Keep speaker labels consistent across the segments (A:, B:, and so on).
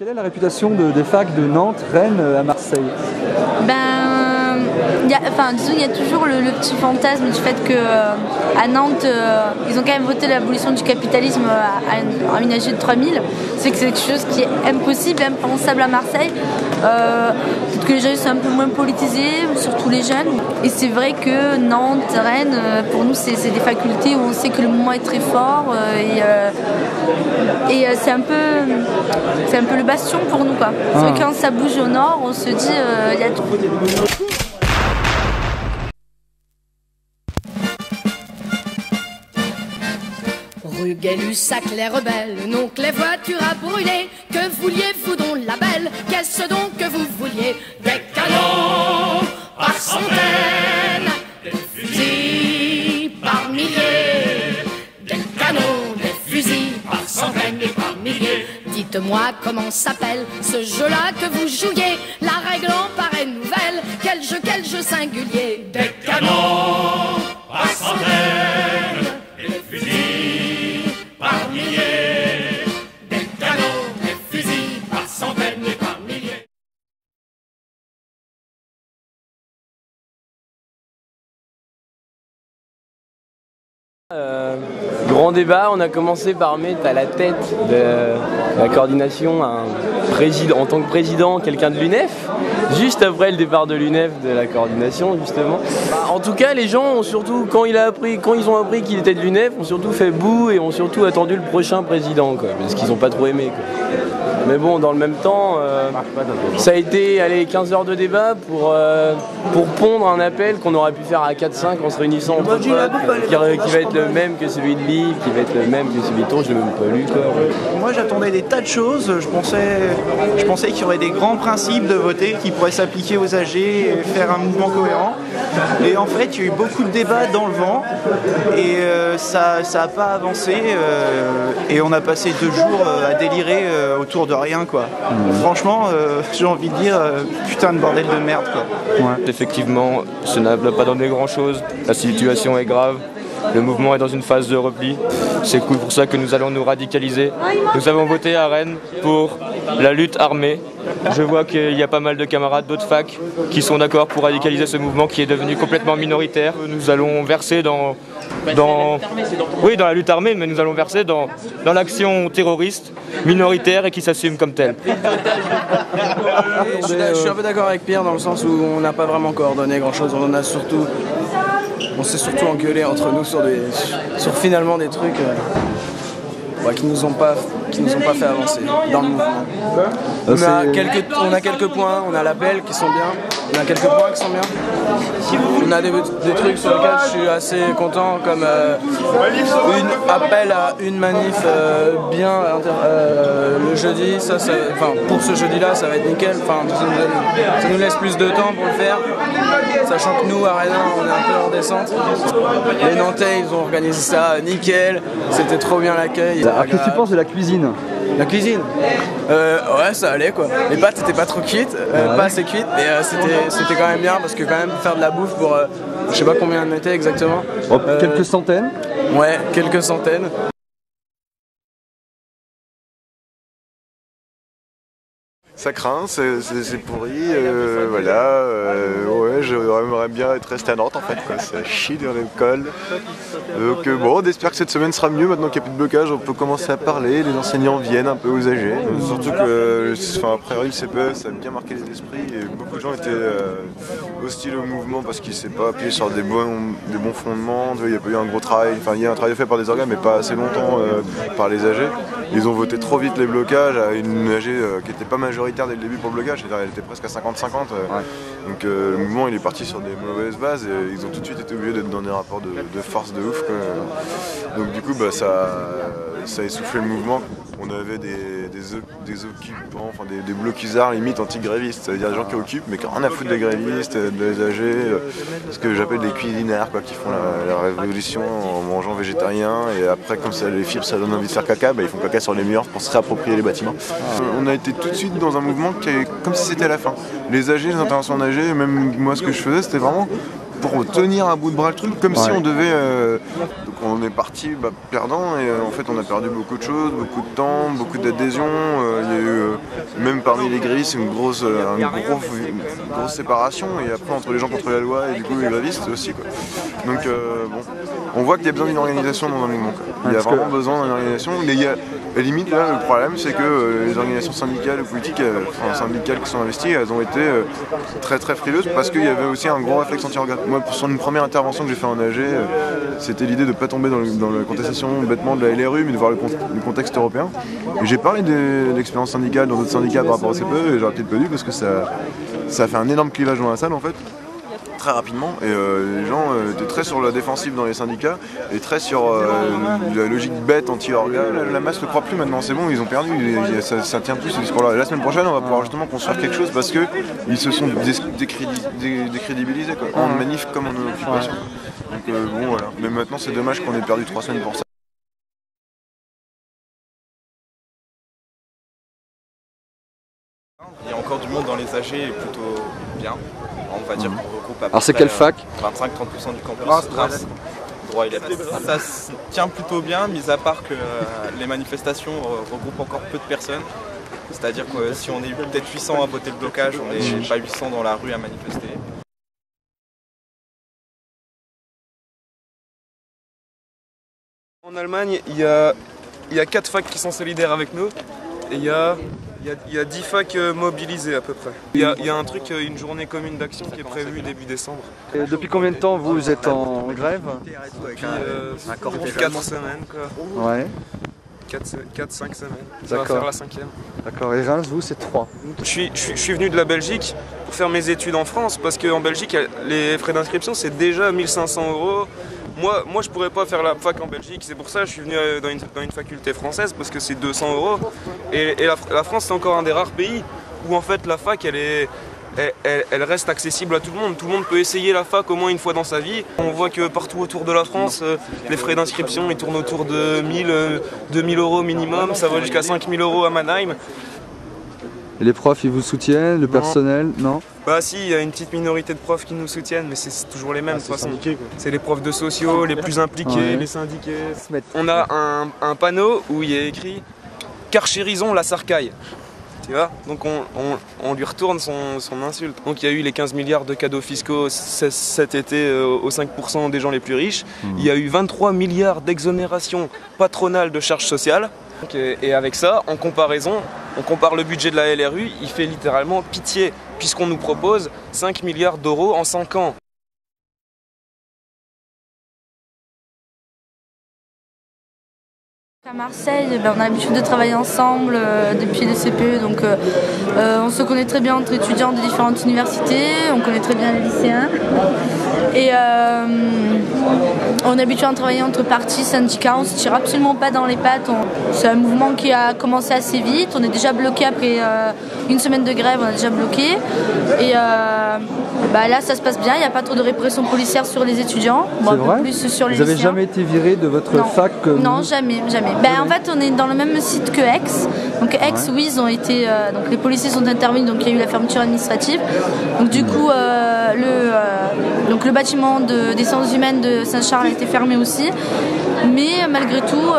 A: Quelle est la réputation des facs de Nantes, Rennes à Marseille?
B: Disons, il y a toujours le petit fantasme du fait qu'à Nantes, ils ont quand même voté l'abolition du capitalisme à une âge de 3000. C'est que c'est quelque chose qui est impossible, impensable à Marseille. Peut-être que les gens sont un peu moins politisés, surtout les jeunes. Et c'est vrai que Nantes, Rennes, pour nous, c'est des facultés où on sait que le mouvement est très fort. C'est un peu le bastion pour nous, quoi. C'est vrai que quand ça bouge au nord, on se dit il y a tout.
C: Rue Gay-Lussac, les rebelles, non que les voitures à brûler. Que vouliez-vous donc la belle? Qu'est-ce donc que vous vouliez? Des canons par centaines, des fusils par milliers. Des canons, des fusils par centaines et par milliers. Dites-moi comment s'appelle ce jeu-là que vous jouiez? La règle en paraît nouvelle. Quel jeu singulier? Des canons par centaines, des fusils par milliers. Des canons, des fusils par centaines et par milliers.
D: Grand débat, on a commencé par mettre à la tête de la coordination en tant que président quelqu'un de l'UNEF, juste après le départ de l'UNEF de la coordination justement. En tout cas les gens ont surtout, quand ils ont appris qu'il était de l'UNEF, ont surtout fait bouh et ont surtout attendu le prochain président, quoi, parce qu'ils n'ont pas trop aimé, quoi. Mais bon, dans le même temps, ça a été 15 heures de débat pour pondre un appel qu'on aurait pu faire à 4-5 en se réunissant entre potes, qui va être le même que celui de Lille, qui va être le même que celui de Tours, je l'ai même pas lu, quoi.
E: Moi j'attendais des tas de choses, je pensais qu'il y aurait des grands principes de voter qui pourraient s'appliquer aux âgés et faire un mouvement cohérent. Et en fait il y a eu beaucoup de débats dans le vent et ça n'a pas avancé et on a passé 2 jours à délirer autour de rien, quoi. Franchement j'ai envie de dire putain de bordel de merde, quoi.
F: Ouais. Effectivement, ça n'a pas donné grand chose, la situation est grave. Le mouvement est dans une phase de repli. C'est cool pour ça que nous allons nous radicaliser. Nous avons voté à Rennes pour la lutte armée. Je vois qu'il y a pas mal de camarades d'autres facs qui sont d'accord pour radicaliser ce mouvement qui est devenu complètement minoritaire. Nous allons verser dans la lutte armée, mais nous allons verser dans l'action terroriste minoritaire et qui s'assume comme telle.
G: Je suis un peu d'accord avec Pierre dans le sens où on n'a pas vraiment coordonné grand chose. On s'est surtout engueulé entre nous sur finalement des trucs qui nous ont pas fait avancer dans le mouvement. On a quelques points, on a l'appel qui sont bien, on a quelques points qui sont bien. On a des trucs sur lesquels je suis assez content, comme appel à une manif le jeudi. Pour ce jeudi-là, ça va être nickel. Ça nous laisse plus de temps pour le faire, sachant que nous, à Rennes, on est un peu en descente. Les Nantais, ils ont organisé ça nickel, c'était trop bien l'accueil.
A: Alors qu'est-ce que tu penses de la cuisine?
G: La cuisine, ouais, ça allait, quoi. Les pâtes étaient pas trop cuites, pas assez cuites, mais c'était quand même bien parce que quand même faire de la bouffe pour je sais pas combien on était exactement.
A: Quelques centaines.
G: Ouais, quelques centaines.
H: Ça craint, c'est pourri, voilà, ouais, j'aimerais bien être resté à Nantes en fait, quoi. Ça chie dans l'école. Donc bon, on espère que cette semaine sera mieux, maintenant qu'il n'y a plus de blocage, on peut commencer à parler, les enseignants viennent un peu aux âgés. Surtout que, a priori le CPE, ça a bien marqué les esprits, et beaucoup de gens étaient hostiles au mouvement parce qu'il ne s'est pas appuyé sur des bons fondements, il n'y a pas eu un gros travail, enfin il y a un travail fait par des organes mais pas assez longtemps par les âgés. Ils ont voté trop vite les blocages à une AG qui n'était pas majoritaire dès le début pour le blocage, c'est-à-dire elle était presque à 50-50. Donc le mouvement il est parti sur des mauvaises bases et ils ont tout de suite été obligés d'être dans des rapports de force de ouf, quoi. Donc du coup ça a essoufflé le mouvement. On avait des occupants, enfin des blocusards limite anti-grévistes, c'est-à-dire des gens qui occupent mais qui n'ont rien à foutre des grévistes, des âgés, ce que j'appelle des cuisinaires, quoi, qui font la révolution en mangeant végétarien et après comme ça les fibres ça donne envie de faire caca, ils font caca sur les murs pour se réapproprier les bâtiments. On a été tout de suite dans un mouvement qui est comme si c'était la fin. Les âgés, les interventions âgées, même moi ce que je faisais c'était vraiment pour tenir à bout de bras le truc, comme si on devait... donc on est parti perdant et en fait on a perdu beaucoup de choses, beaucoup de temps, beaucoup d'adhésion. Il y a eu même parmi les grilles une grosse séparation et après entre les gens contre la loi et du coup les grévistes aussi quoi. Donc bon, on voit qu'il y a besoin d'une organisation dans un mouvement. Il y a vraiment besoin d'une organisation. Mais il y a, à la limite là le problème c'est que les organisations syndicales ou politiques, syndicales qui sont investies, elles ont été très frileuses parce qu'il y avait aussi un gros réflexe anti-orga. Moi sur une première intervention que j'ai fait en AG, c'était l'idée de ne pas tomber dans la contestation bêtement de la LRU mais de voir le contexte européen. Et j'ai parlé de l'expérience syndicale dans d'autres syndicats par rapport au CPE et j'aurais peut-être pas dû parce que ça a fait un énorme clivage dans la salle en fait. Très rapidement et les gens étaient très sur la défensive dans les syndicats et très sur la logique bête anti-orga. La masse ne croit plus maintenant, c'est bon, ils ont perdu, ça tient plus ce discours-là. La semaine prochaine on va pouvoir justement construire quelque chose parce qu'ils se sont décrédibilisés quoi, en manif comme en occupation. Donc bon voilà, mais maintenant c'est dommage qu'on ait perdu 3 semaines pour ça.
I: Il y a encore du monde dans les AG plutôt bien. On va dire qu'on regroupe à peu
A: Alors c'est
I: près,
A: quelle fac
I: 25-30% du campus. Droit et lettres. Ça se tient plutôt bien, mis à part que les manifestations regroupent encore peu de personnes. C'est-à-dire que si on est peut-être 800 à voter le blocage, on n'est pas 800 dans la rue à manifester.
J: En Allemagne, il y a 4 facs qui sont solidaires avec nous et il y a 10 facs mobilisés à peu près. Il y a un truc, une journée commune d'action qui est prévue début décembre.
A: Et depuis combien de temps vous êtes en grève?
J: Depuis 4 semaines quoi.
A: Ouais.
J: 4-5 semaines. Ça va
A: D'accord.
J: faire la 5e.
A: D'accord, et Reims, vous, c'est 3.
J: Je suis venu de la Belgique pour faire mes études en France parce qu'en Belgique, les frais d'inscription c'est déjà 1500 €. Moi, je pourrais pas faire la fac en Belgique, c'est pour ça que je suis venu dans une faculté française parce que c'est 200 €. Et la France, c'est encore un des rares pays où en fait la fac, elle reste accessible à tout le monde. Tout le monde peut essayer la fac au moins une fois dans sa vie. On voit que partout autour de la France, les frais d'inscription ils tournent autour de 2000 € minimum, ça va jusqu'à 5000 € à Mannheim.
A: Et les profs, ils vous soutiennent, le personnel, non?
J: Bah si, il y a une petite minorité de profs qui nous soutiennent, mais c'est toujours les mêmes de toute façon. C'est les profs de sociaux, les plus impliqués, les syndiqués. On a un panneau où il est écrit « Carchérisons la Sarcaille ». Tu vois, donc on lui retourne son insulte. Donc il y a eu les 15 milliards de cadeaux fiscaux cet été aux 5% des gens les plus riches. Il y a eu 23 milliards d'exonérations patronales de charges sociales. Et avec ça, en comparaison, on compare le budget de la LRU, il fait littéralement pitié, puisqu'on nous propose 5 milliards d'euros en 5 ans.
B: À Marseille, on a l'habitude de travailler ensemble depuis le CPE, donc on se connaît très bien entre étudiants de différentes universités, on connaît très bien les lycéens. Et on est habitué à travailler entre partis, syndicats, on ne se tire absolument pas dans les pattes. C'est un mouvement qui a commencé assez vite, on est déjà bloqué après une semaine de grève, on a déjà bloqué. Et là ça se passe bien, il n'y a pas trop de répression policière sur les étudiants.
A: Bon, c'est vrai
B: plus sur les
A: Vous n'avez
B: lycéens.
A: jamais été viré de votre fac
B: Non, jamais. En fait, on est dans le même site que Aix. Donc Aix, oui, ils ont été. Donc les policiers sont intervenus, donc il y a eu la fermeture administrative. Donc du coup, le bâtiment des sciences humaines de Saint-Charles a été fermé aussi. Mais malgré tout,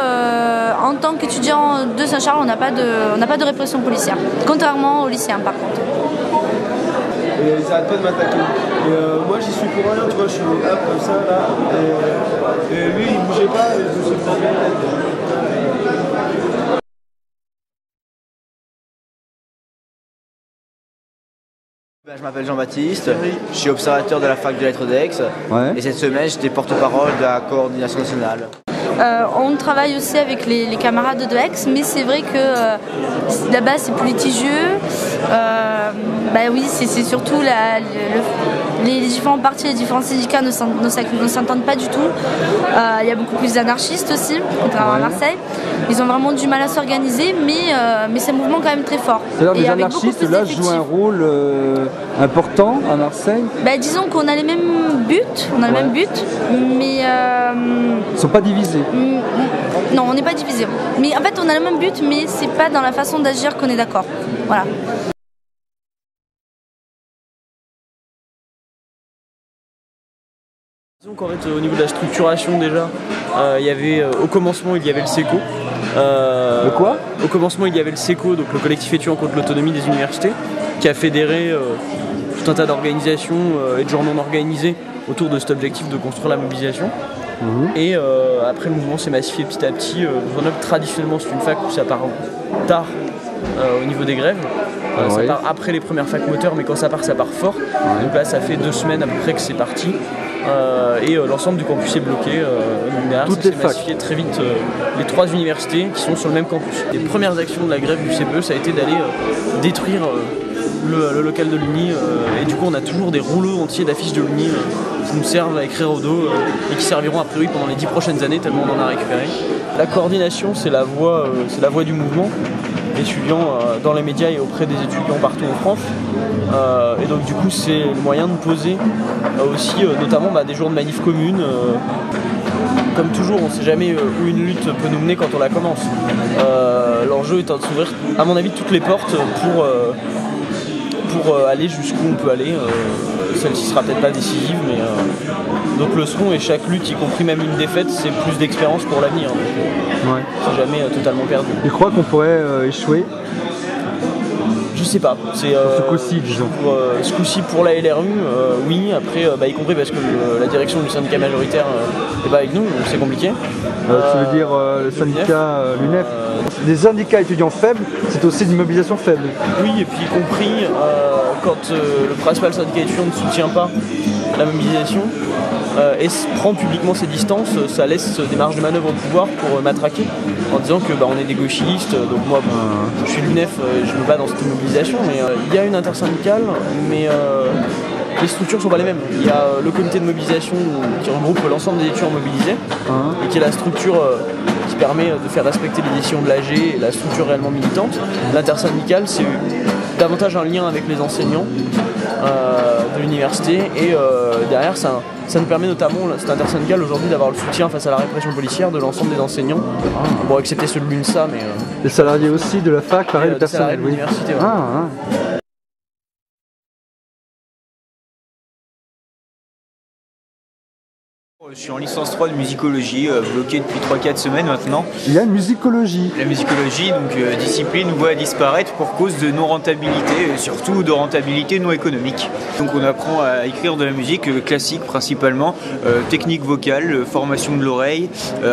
B: en tant qu'étudiant de Saint-Charles, on n'a pas de répression policière. Contrairement aux lycéens, par contre.
K: Et ils arrêtent pas de m'attaquer. Et moi j'y suis pour rien, tu vois, je suis hop comme ça là. Et lui il bougeait pas, et je me suis pris la tête.
L: Je m'appelle Jean-Baptiste, je suis observateur de la fac de lettres d'Aix et cette semaine j'étais porte-parole de la coordination nationale.
B: On travaille aussi avec les camarades de Aix, mais c'est vrai que là-bas c'est plus litigieux. Oui, c'est surtout les différents partis, les différents syndicats ne s'entendent pas du tout. Il y a beaucoup plus d'anarchistes aussi, contrairement à Marseille. Ils ont vraiment du mal à s'organiser, mais c'est un mouvement quand même très fort.
A: C'est-à-dire les anarchistes là jouent un rôle important à Marseille?
B: Disons qu'on a les mêmes buts, mais
A: ils ne sont pas divisés.
B: Non, on n'est pas divisés. Mais en fait, on a le même but, mais c'est pas dans la façon d'agir qu'on est d'accord. Voilà.
M: Donc en fait, au niveau de la structuration déjà, il y avait au commencement il y avait le SECO.
A: Le quoi ?
M: Au commencement il y avait le SECO, donc le collectif étudiant contre l'autonomie des universités, qui a fédéré tout un tas d'organisations et de gens non organisés autour de cet objectif de construire la mobilisation. Et après le mouvement s'est massifié petit à petit. Grenoble traditionnellement c'est une fac où ça part tard au niveau des grèves. Ça part après les premières facs moteurs, mais quand ça part fort. Donc là ça fait 2 semaines à peu près que c'est parti. Et l'ensemble du campus est bloqué. Donc derrière, ça s'est massifié très vite les 3 universités qui sont sur le même campus. Les premières actions de la grève du CPE, ça a été d'aller détruire le local de l'Uni. Et du coup, on a toujours des rouleaux entiers d'affiches de l'Uni qui nous servent à écrire au dos et qui serviront a priori pendant les 10 prochaines années, tellement on en a récupéré. La coordination, c'est la voix du mouvement étudiants dans les médias et auprès des étudiants partout en France. Et donc du coup c'est le moyen de poser aussi notamment des jours de manif commune. Comme toujours, on ne sait jamais où une lutte peut nous mener quand on la commence. L'enjeu étant de s'ouvrir, à mon avis, toutes les portes pour aller jusqu'où on peut aller. Celle-ci sera peut-être pas décisive, mais donc le seront, et chaque lutte, y compris même une défaite, c'est plus d'expérience pour l'avenir. C'est jamais totalement perdu.
A: Tu crois qu'on pourrait échouer?
M: Je sais pas. C'est
A: ce coup-ci, disons.
M: Ce coup-ci pour la LRU, oui. Après, y compris parce que la direction du syndicat majoritaire n'est pas avec nous, donc c'est compliqué.
A: Tu veux dire le syndicat l'UNEF? Des syndicats étudiants faibles, c'est aussi une mobilisation faible.
M: Oui, et puis y compris quand le principal syndicat étudiant ne soutient pas la mobilisation et prend publiquement ses distances, ça laisse des marges de manœuvre au pouvoir pour matraquer en disant que on est des gauchistes, donc moi je suis l'UNEF, je ne veux pas dans cette mobilisation, mais il y a une intersyndicale, mais les structures ne sont pas les mêmes. Il y a le comité de mobilisation qui regroupe l'ensemble des étudiants mobilisés et qui est la structure qui permet de faire respecter les décisions de l'AG et la structure réellement militante. L'intersyndicale, c'est davantage un lien avec les enseignants de l'université et derrière ça nous permet notamment, cette intersyndicale aujourd'hui, d'avoir le soutien face à la répression policière de l'ensemble des enseignants, bon excepté ceux de l'UNSA, mais
A: les salariés aussi de la fac, pareil, le personnel
M: de l'université.
N: Je suis en licence 3 de musicologie, bloqué depuis 3-4 semaines maintenant.
A: Il y a musicologie.
N: La musicologie, donc discipline vouée à disparaître pour cause de non-rentabilité, et surtout de rentabilité non économique. Donc on apprend à écrire de la musique classique principalement, technique vocale, formation de l'oreille,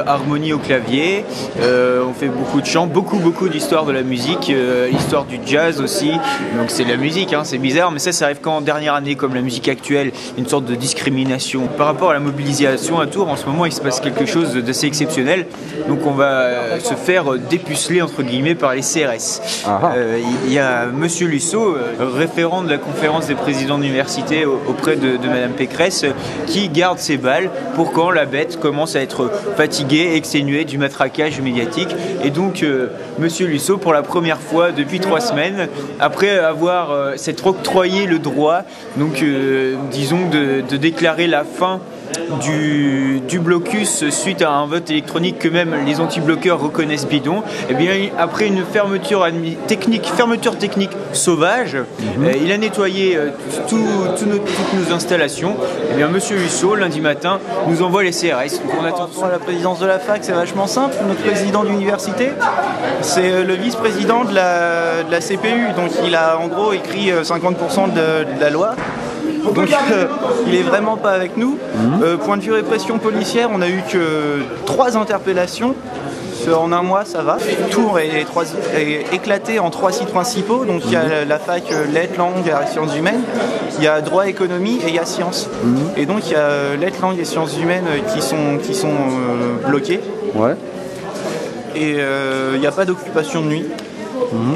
N: harmonie au clavier. On fait beaucoup de chants, beaucoup d'histoire de la musique, histoire du jazz aussi. Donc c'est de la musique, hein, c'est bizarre, mais ça arrive qu'en dernière année, comme la musique actuelle, une sorte de discrimination. Par rapport à la mobilisation à Tours, en ce moment il se passe quelque chose d'assez exceptionnel, donc on va se faire dépuceler entre guillemets par les CRS. Il y a Monsieur Lusso, référent de la conférence des présidents d'université auprès de Madame Pécresse, qui garde ses balles pour quand la bête commence à être fatiguée, exténuée du matraquage médiatique. Et donc Monsieur Lusso, pour la première fois depuis 3 semaines, après avoir s'être octroyé le droit, donc disons de déclarer la fin du blocus suite à un vote électronique que même les anti-bloqueurs reconnaissent bidon, et bien après une fermeture technique sauvage, il a nettoyé toutes nos installations. Et bien Monsieur Hussot, lundi matin, nous envoie les CRS. Donc on attend
E: à la présidence de la fac, c'est vachement simple. Notre président d'université, c'est le vice-président de la CPU, donc il a en gros écrit 50% de la loi. Donc il est vraiment pas avec nous. Point de vue répression policière, on a eu que 3 interpellations. En un mois, ça va. Tours est éclaté en 3 sites principaux. Donc il y a la fac lettres, langues et sciences humaines, il y a droit, économie et il y a sciences. Et donc il y a lettres, langues et sciences humaines qui sont bloqués. Et il n'y a pas d'occupation de nuit.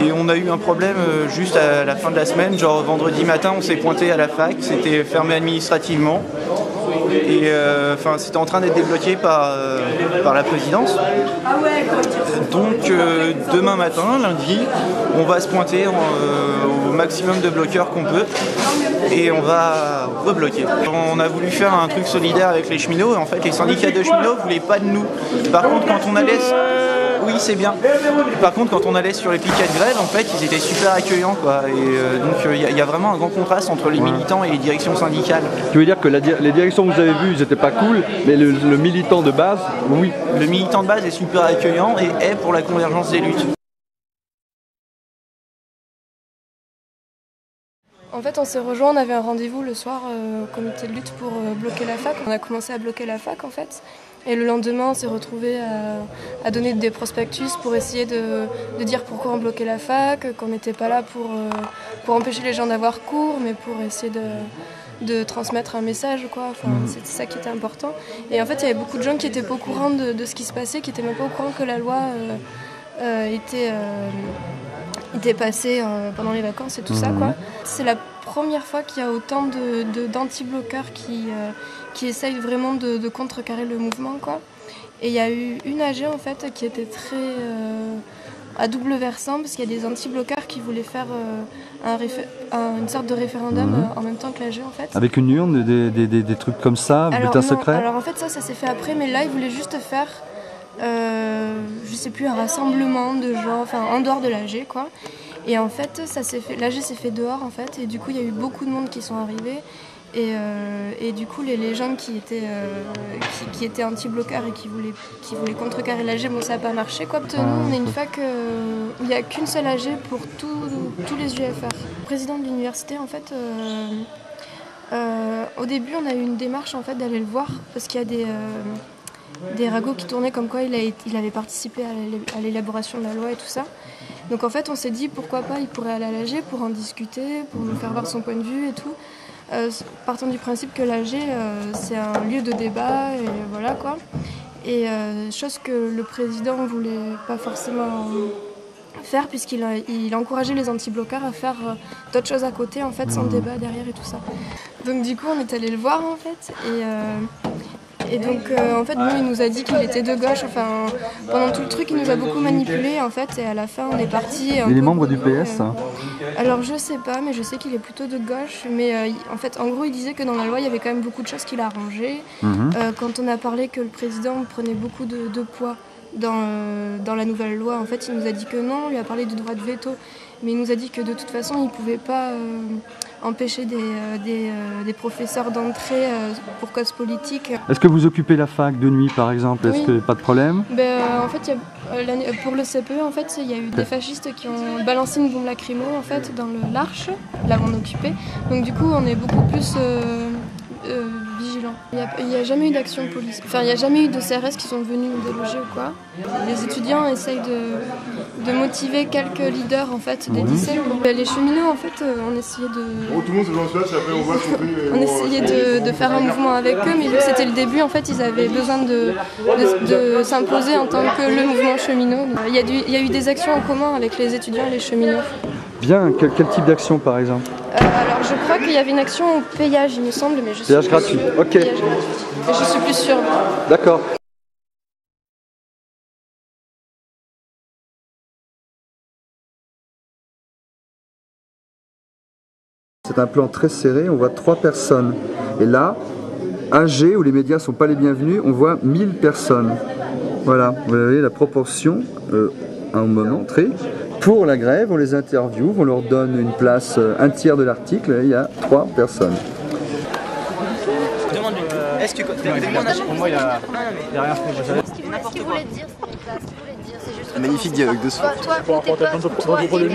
E: Et on a eu un problème juste à la fin de la semaine, genre vendredi matin on s'est pointé à la fac, c'était fermé administrativement et c'était en train d'être débloqué par la présidence. Donc demain matin, lundi, on va se pointer au maximum de bloqueurs qu'on peut et on va rebloquer. On a voulu faire un truc solidaire avec les cheminots, en fait les syndicats de cheminots ne voulaient pas de nous. Par contre quand on allait oui, c'est bien. Par contre, quand on allait sur les piquets de grève, en fait, ils étaient super accueillants, quoi. Et donc, il y a vraiment un grand contraste entre les militants et les directions syndicales.
A: Tu veux dire que les directions que vous avez vues, ils n'étaient pas cool, mais le militant de base, oui.
E: Le militant de base est super accueillant et est pour la convergence des luttes.
O: En fait, on s'est rejoints, on avait un rendez-vous le soir au comité de lutte pour bloquer la fac. On a commencé à bloquer la fac en fait. Et le lendemain, on s'est retrouvés à donner des prospectus pour essayer de dire pourquoi on bloquait la fac, qu'on n'était pas là pour empêcher les gens d'avoir cours, mais pour essayer de transmettre un message, quoi. Enfin, c'était ça qui était important. Et en fait, il y avait beaucoup de gens qui n'étaient pas au courant de ce qui se passait, qui n'étaient même pas au courant que la loi était passée pendant les vacances et tout ça, quoi. C'est la première fois qu'il y a autant d'anti-bloqueurs qui essayent vraiment de contrecarrer le mouvement, quoi. Et il y a eu une AG en fait qui était très à double versant, parce qu'il y a des anti-bloqueurs qui voulaient faire une sorte de référendum en même temps que l'AG en fait.
A: Avec une urne, des trucs comme ça, bulletin secret?
O: Alors en fait ça s'est fait après, mais là ils voulaient juste faire je sais plus, un rassemblement de gens, enfin en dehors de l'AG, quoi. Et en fait l'AG s'est fait dehors en fait, et du coup il y a eu beaucoup de monde qui sont arrivés. Et du coup, les gens qui étaient anti-bloqueurs et qui voulaient contrecarrer l'AG, bon, ça n'a pas marché, quoi. Nous, on est une fac où il n'y a qu'une seule AG pour tous les UFR. Le président de l'université, en fait, au début, on a eu une démarche en fait, d'aller le voir, parce qu'il y a des ragots qui tournaient comme quoi il avait participé à l'élaboration de la loi et tout ça. Donc en fait, on s'est dit pourquoi pas, il pourrait aller à l'AG pour en discuter, pour nous faire voir son point de vue et tout. Partant du principe que l'AG c'est un lieu de débat et voilà quoi. Et chose que le président ne voulait pas forcément faire, puisqu'il encourageait les anti-bloqueurs à faire d'autres choses à côté en fait, sans débat derrière et tout ça. Donc du coup on est allé le voir en fait, et donc en fait bon, il nous a dit qu'il était de gauche, enfin pendant tout le truc il nous a beaucoup manipulé en fait, et à la fin on est parti.
A: Il est membre du PS hein.
O: Alors je sais pas, mais je sais qu'il est plutôt de gauche, mais en fait en gros il disait que dans la loi il y avait quand même beaucoup de choses qu'il a arrangées. Quand on a parlé que le président prenait beaucoup de poids dans la nouvelle loi, en fait il nous a dit que non, on lui a parlé du droit de veto, mais il nous a dit que de toute façon il ne pouvait pas empêcher des professeurs d'entrer pour cause politique.
A: Est-ce que vous occupez la fac de nuit par exemple? Est-ce que pas de problème?
O: En fait, pour le CPE, en fait, il y a eu des fascistes qui ont balancé une bombe lacrymo en fait, dans l'Arche, là où on occupait. Donc du coup, on est beaucoup plus vigilants. Il n'y a jamais eu d'action police. Enfin, il n'y a jamais eu de CRS qui sont venus nous déloger ou quoi. Les étudiants essayent de motiver quelques leaders en fait, des lycées. Les cheminots, en fait, on essayait de faire un mouvement avec eux, mais vu que c'était le début, en fait, ils avaient besoin de s'imposer en tant que le mouvement cheminot. Il y a eu des actions en commun avec les étudiants et les cheminots.
A: Bien, quel type d'action par exemple?
O: Alors je crois qu'il y avait une action au payage, il me semble, mais je suis
A: payage gratuit, ok.
O: Payage gratuit. Mais je suis plus sûre.
A: D'accord. C'est un plan très serré, on voit 3 personnes. Et là, AG, où les médias ne sont pas les bienvenus, on voit 1000 personnes. Voilà, vous voyez la proportion à un moment entrée. Pour la grève, on les interviewe, on leur donne une place, un tiers de l'article, il y a 3 personnes.
L: Demande-lui, est-ce que... Pour moi, il a rien fait.
B: Ce qu'il voulait dire, c'est juste...
L: Un magnifique dialogue de soi.
B: Toi, recommencez pas à rigoler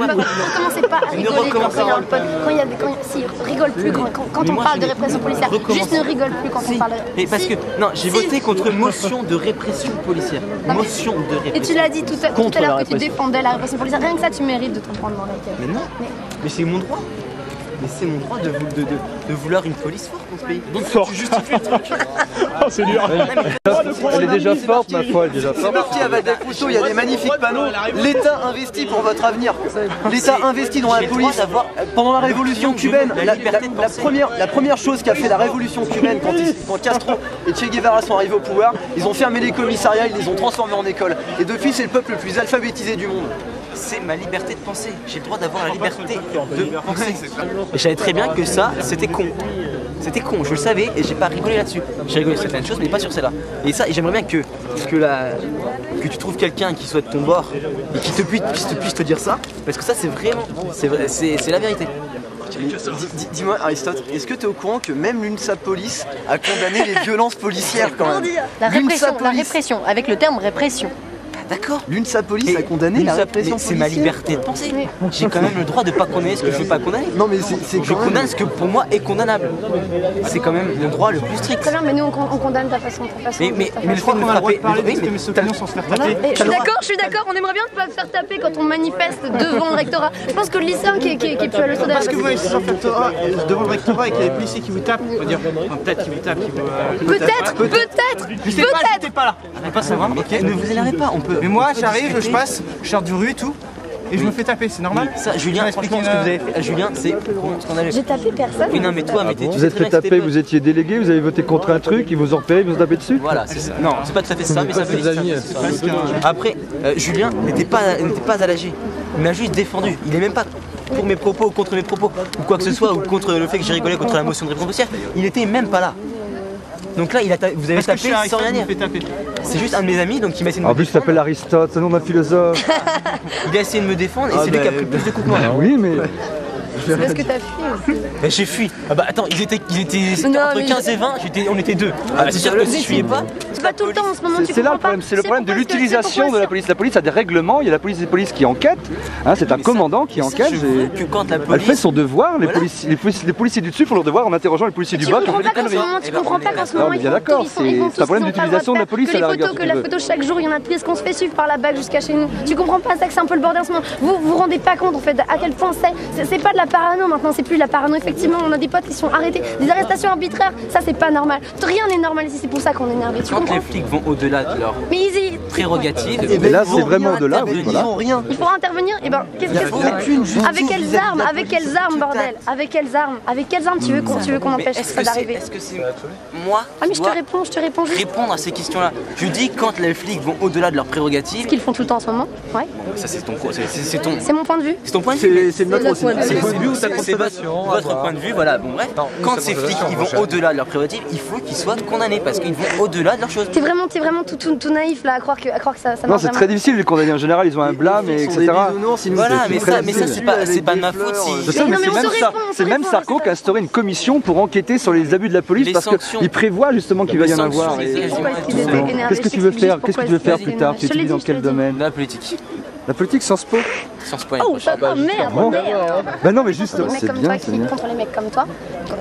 B: rigole plus quand on parle de répression policière. Juste ne rigole plus quand on parle de...
L: Mais parce que, non, j'ai voté contre motion de répression policière. Motion de répression.
B: Et tu l'as dit tout à l'heure que tu défendais la répression policière. Rien que ça, tu mérites de t'en prendre dans la tête.
L: Mais non, mais c'est mon droit. Mais c'est mon droit de vouloir une police forte dans ce pays. Donc tu justifies le truc.
A: Oh, c'est dur. Elle est déjà forte, ma foi, elle est déjà forte.
P: C'est marqué avec des couteaux, il y a des magnifiques panneaux. L'État investit pour votre avenir. L'État investit dans la police. Pendant la révolution cubaine, la première chose qu'a fait la révolution cubaine quand Castro et Che Guevara sont arrivés au pouvoir, ils ont fermé les commissariats, ils les ont transformés en écoles. Et depuis, c'est le peuple le plus alphabétisé du monde.
L: C'est ma liberté de penser. J'ai le droit d'avoir la liberté de penser. Et je savais très bien que ça, c'était con. C'était con, je le savais et j'ai pas rigolé là-dessus. J'ai rigolé sur certaines choses, mais pas sur celle-là. Et ça, j'aimerais bien que que tu trouves quelqu'un qui soit de ton bord et qui puisse te dire ça, parce que ça c'est vraiment, c'est la vérité.
P: Dis-moi Aristote, est-ce que tu es au courant que même l'UNSA Police a condamné les violences policières quand même?
Q: La répression, avec le terme répression.
P: D'accord. L'UNSA Police a condamné la répression policière.
L: C'est ma liberté de penser. J'ai quand même le droit de pas condamner ce que je veux pas condamner.
P: Non mais
L: je condamne ce que pour moi est condamnable. C'est quand même le droit le plus strict.
Q: Très bien, mais nous on condamne ta façon.
L: Mais
K: je crois qu'on a le droit de parler de mes opinions sans se faire taper.
Q: Je suis d'accord, on aimerait bien ne pas se faire taper quand on manifeste devant le rectorat. Je pense que le lycéen qui est plus à le stade.
K: Parce que vous manifestez devant le rectorat et qu'il y a des policiers qui vous tapent, on va dire peut-être qu'ils vous tapent.
Q: Peut-être.
K: J'étais pas là.
L: On peut pas savoir. Ok, ne vous énervez pas, on peut.
K: Mais moi j'arrive, je passe, je sors du rue et tout, et je me fais taper, c'est normal?
L: Ça, Julien, explique-moi ce que vous avez fait. Julien, c'est scandaleux.
Q: J'ai tapé personne.
L: Oui, non, mais toi,
A: vous êtes fait taper, vous étiez délégué, vous avez voté contre un truc, ils vous ont repéré, ils vous ont tapé dessus?
L: Voilà, c'est ça. Non, c'est pas tout à fait ça, mais ça fait Après, Julien n'était pas à l'AG. Il m'a juste défendu. Il est même pas pour mes propos ou contre mes propos, ou quoi que ce soit, ou contre le fait que j'ai rigolé contre la motion de réponse policière. Il était même pas là. Donc là, vous avez tapé sans rien dire. C'est juste un de mes amis, donc il m'a essayé de me défendre.
A: En plus, tu t'appelles Aristote, c'est un nom d'un philosophe.
L: Il a essayé de me défendre et c'est lui qui a pris plus de coups que moi.
A: Oui, mais...
Q: C'est parce que t'as fui aussi.
L: Mais j'ai fui. Ah bah attends, ils étaient entre 15 et 20, on était deux. C'est sûr que si je fuyais pas...
Q: C'est pas tout le temps en ce moment, tu
A: C'est là
Q: comprends
A: le problème,
Q: pas.
A: c'est le problème de l'utilisation de la police. La police a des règlements, il y a la police qui enquête, c'est un commandant qui enquête. Elle fait son devoir, les policiers du dessus font leur devoir en interrogeant les policiers du bas qui ont fait des conneries.
Q: Tu comprends pas qu'en ce moment,
A: bien d'accord, c'est un problème d'utilisation de la police à la rigueur.
Q: Que la photo chaque jour, il y en a de qu'on se fait suivre par la BAC jusqu'à chez nous. Tu comprends pas ça, que c'est un peu le bordel en ce moment. Vous vous rendez pas compte en fait à quel point c'est pas de la parano maintenant, c'est plus de la parano. Effectivement, on a des potes qui sont arrêtés, des arrestations arbitraires, ça c'est pas normal. Rien n'est normal ici, c'est pour ça qu'on est énervé.
L: Quand les flics vont au-delà de leur prérogatives,
A: et là c'est vraiment au-delà, voilà.
Q: Il faudra intervenir, et ben qu'est-ce qu'on fait? Avec quelles armes, bordel? Avec quelles armes tu veux qu'on empêche ça d'arriver?
L: Est-ce que c'est moi?
Q: Ah mais je te réponds juste.
L: Répondre à ces questions-là. Je dis quand les flics vont au-delà de leurs prérogatives.
Q: Ce qu'ils font tout le temps en ce moment. Ouais.
L: Ça c'est
Q: C'est mon point de vue.
L: C'est ton point de vue.
A: C'est notre
L: point de vue ou ta constatation? Votre point de vue, voilà. Bon bref. Quand ces flics ils vont au-delà de leurs prérogatives, il faut qu'ils soient condamnés parce qu'ils vont au-delà de leurs choses.
Q: T'es vraiment tout naïf là à croire que ça marche.
A: Non, c'est très difficile de les condamner en général, ils ont un blâme et etc.
L: Voilà, mais ça c'est pas de ma faute si.
A: C'est même Sarko qui a instauré une commission pour enquêter sur les abus de la police parce qu'il prévoit justement qu'il va y en avoir. Qu'est-ce que tu veux faire? Qu'est-ce que tu veux faire plus tard? Tu étudies dans quel domaine?
L: La politique.
A: La politique Sciences Po?
L: Sciences Po.
Q: Oh merde.
A: Bah non mais justement c'est bien.
Q: Contre les mecs comme toi,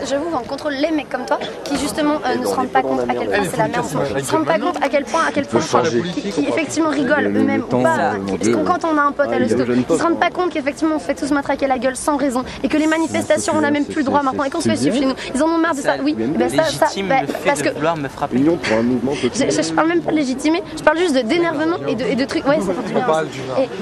Q: j'avoue, contre les mecs comme toi qui justement ne se rendent pas compte à quel point c'est la merde. Ils se rendent pas compte à quel point qui effectivement rigolent eux-mêmes ou pas. Parce que quand on a un pote à l'hosto, ils se rendent pas compte qu'effectivement on se fait tous matraquer la gueule sans raison et que les manifestations on n'a même plus le droit maintenant et qu'on se fait suivre chez nous. Ils en ont marre de ça. Oui, ben ça parce que
L: me frapper.
Q: Je parle même pas de légitimer, je parle juste d'énervement et de trucs. Ouais, ça fait du bien.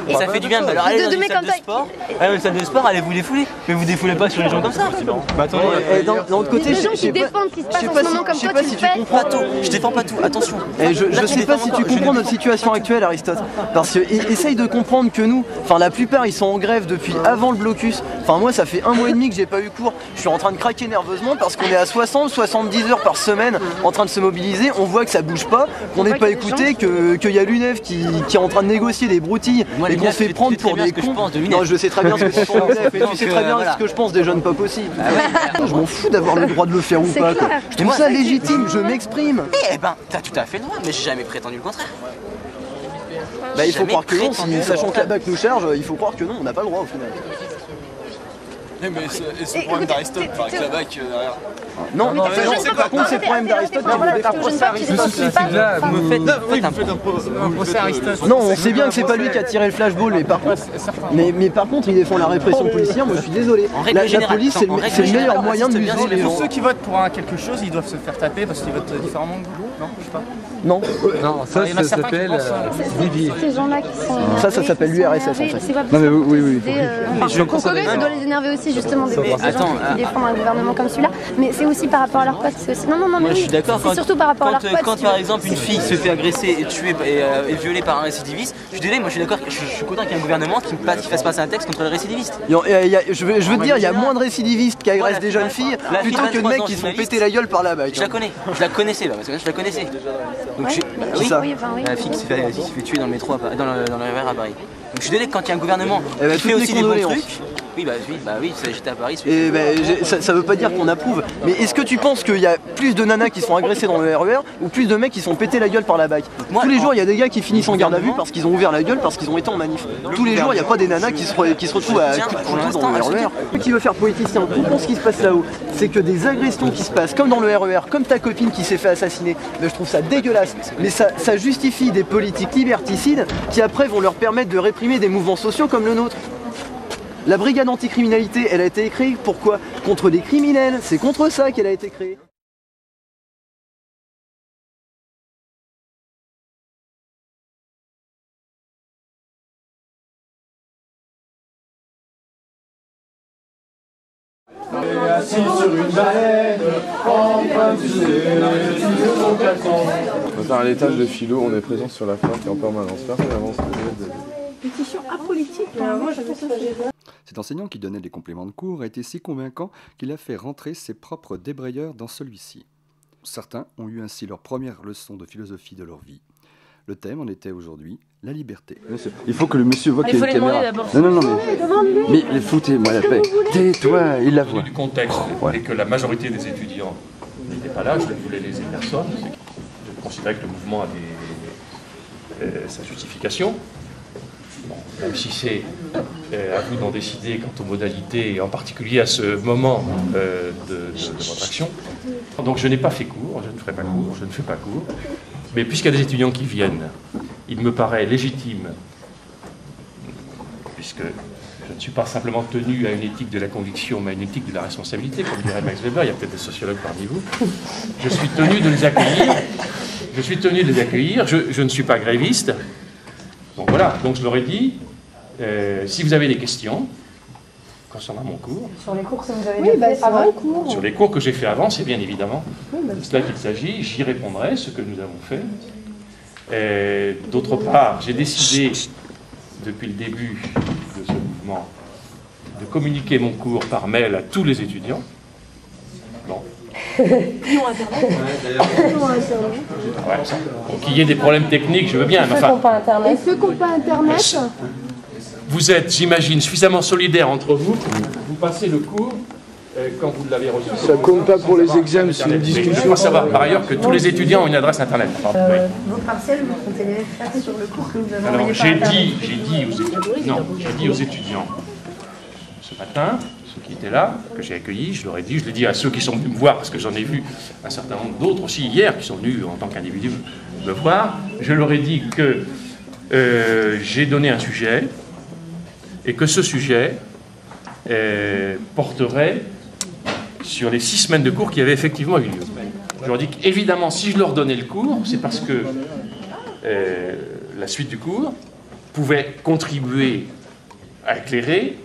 L: Et ça fait du bien. Alors allez dans une salle de sport. Allez dans une salle de sport, allez vous défouler. Mais vous défoulez pas sur les gens comme ça.
P: Bah attendez, d'un autre côté,
Q: les gens qui défendent ce qui se passe en ce moment comme toi, tu fais.
L: Pas tout. Je défends pas tout. Attention.
P: Je sais pas si tu comprends notre situation actuelle, Aristote. Parce que essaye de comprendre que nous, enfin la plupart ils sont en grève depuis avant le blocus. Enfin moi ça fait 1 mois et demi que j'ai pas eu cours. Je suis en train de craquer nerveusement parce qu'on est à 60-70 heures par semaine en train de se mobiliser. On voit que ça bouge pas, qu'on n'est pas écouté, qu'il y a l'UNEF qui est en train de négocier des broutilles et qu'on se fait prendre pour des cons. Non, je sais très bien ce que tu penses et tu sais très bien ce que je pense des jeunes pas possibles. Je m'en fous d'avoir le droit de le faire ou pas. Je trouve ça légitime, je m'exprime.
L: Eh ben, t'as tout à fait le droit, mais j'ai jamais prétendu le contraire.
P: Bah il faut croire que non, sachant que la BAC nous charge, il faut croire que non, on n'a pas le droit au final.
I: Mais c'est le problème d'Aristote, avec la BAC derrière.
P: Non, par contre c'est le problème d'Aristote qui vous défend.
L: Vous me faites un procès Aristote.
P: Non, on sait bien que c'est pas lui qui a tiré le flashball, mais par contre il défend la répression policière, moi je suis désolé. La police c'est le meilleur moyen de museler les gens.
K: Pour ceux qui votent pour quelque chose, ils doivent se faire taper parce qu'ils votent différemment que vous. Non, je sais pas.
P: Non.
A: Non, ça s'appelle Vivier.
Q: Ces gens-là qui sont.
P: Ça s'appelle l'URSS en fait.
A: Non mais oui.
Q: Ça doit les énerver aussi justement des personnes qui défendent un gouvernement comme celui-là. Mais c'est c'est aussi par rapport à leurs potes. Non, mais
L: moi je suis d'accord.
Q: C'est surtout par rapport à leurs potes.
L: Quand par exemple une fille se fait agresser et tuer et violée par un récidiviste, je suis désolé, moi je suis d'accord, je suis content qu'il y ait un gouvernement qui fasse passer un texte contre les récidivistes.
P: Je veux te dire, il y a moins de récidivistes qui agressent des jeunes filles plutôt que de mecs qui se font péter la gueule par la bague.
L: Je la connais, je la connaissais, parce que je la connaissais. Donc oui, la fille qui s'est fait tuer dans le métro, dans le RER à Paris. Donc je suis désolé, quand il y a un gouvernement qui fait aussi des bons trucs. Oui, j'étais à Paris.
P: Et ça veut pas dire qu'on approuve. Mais est-ce que tu penses qu'il y a plus de nanas qui sont agressées dans le RER ou plus de mecs qui sont pétés la gueule par la bague? Tous les jours, il y a des gars qui finissent en garde à vue parce qu'ils ont ouvert la gueule parce qu'ils ont été en manif. Tous les jours, il n'y a pas des nanas qui se retrouvent à coups de couteau dans le RER. Qui veut faire politicien, comprends ce qui se passe là-haut. C'est que des agressions qui se passent comme dans le RER, comme ta copine qui s'est fait assassiner. Mais je trouve ça dégueulasse. Mais ça justifie des politiques liberticides qui après vont leur permettre de réprimer des mouvements sociaux comme le nôtre. La brigade anticriminalité, elle a été créée pourquoi? Contre les criminels, c'est contre ça qu'elle a été créée.
K: Assis sur une baleine, en train de
R: à l'étage de philo, on est présent sur la flotte et en permanence. Personne avance.
S: Pétition apolitique, moi j'avais ça.
A: Cet enseignant qui donnait des compléments de cours a été si convaincant qu'il a fait rentrer ses propres débrayeurs dans celui-ci. Certains ont eu ainsi leur première leçon de philosophie de leur vie. Le thème en était aujourd'hui la liberté.
R: Il faut que le monsieur voit qu'il y a une caméra.
A: Non, mais foutez-moi la paix. Tais-toi, il la voit.
T: Du contexte et que la majorité des étudiants n'étaient pas là, je ne voulais léser personne. Je considérais que le mouvement avait sa justification. Bon, même si c'est à vous d'en décider quant aux modalités, et en particulier à ce moment de votre action. Donc je n'ai pas fait cours, je ne ferai pas cours, je ne fais pas cours. Mais puisqu'il y a des étudiants qui viennent, il me paraît légitime, puisque je ne suis pas simplement tenu à une éthique de la conviction, mais à une éthique de la responsabilité, comme dirait Max Weber, il y a peut-être des sociologues parmi vous. Je suis tenu de les accueillir. Je suis tenu de les accueillir. Je ne suis pas gréviste. Donc voilà, donc je leur ai dit, si vous avez des questions concernant mon cours.
S: Sur les cours que vous avez fait avant le cours.
T: Sur les cours que j'ai fait avant, c'est bien évidemment de cela qu'il s'agit. J'y répondrai, ce que nous avons fait. D'autre part, j'ai décidé, depuis le début de ce mouvement, de communiquer mon cours par mail à tous les étudiants. Bon. Qu'il y ait des problèmes techniques, je veux bien.
S: Et ceux qui n'ont pas Internet. Et ceux qui n'ont pas Internet.
T: Vous êtes, j'imagine, suffisamment solidaires entre vous. Vous passez le cours quand vous l'avez reçu.
K: Ça compte pas pour les examens, c'est une discussion.
T: Il faut savoir par ailleurs que tous les étudiants ont une adresse Internet.
S: Vos partiels, vous comptez les faire sur le cours que vous avez envoyé par Internet.
T: J'ai dit aux étudiants ce matin, ceux qui étaient là, que j'ai accueillis, je leur ai dit, je l'ai dit à ceux qui sont venus me voir, parce que j'en ai vu un certain nombre d'autres aussi hier qui sont venus en tant qu'individus me voir, je leur ai dit que j'ai donné un sujet et que ce sujet porterait sur les 6 semaines de cours qui avaient effectivement eu lieu. Je leur dis qu'évidemment, si je leur donnais le cours, c'est parce que la suite du cours pouvait contribuer à éclairer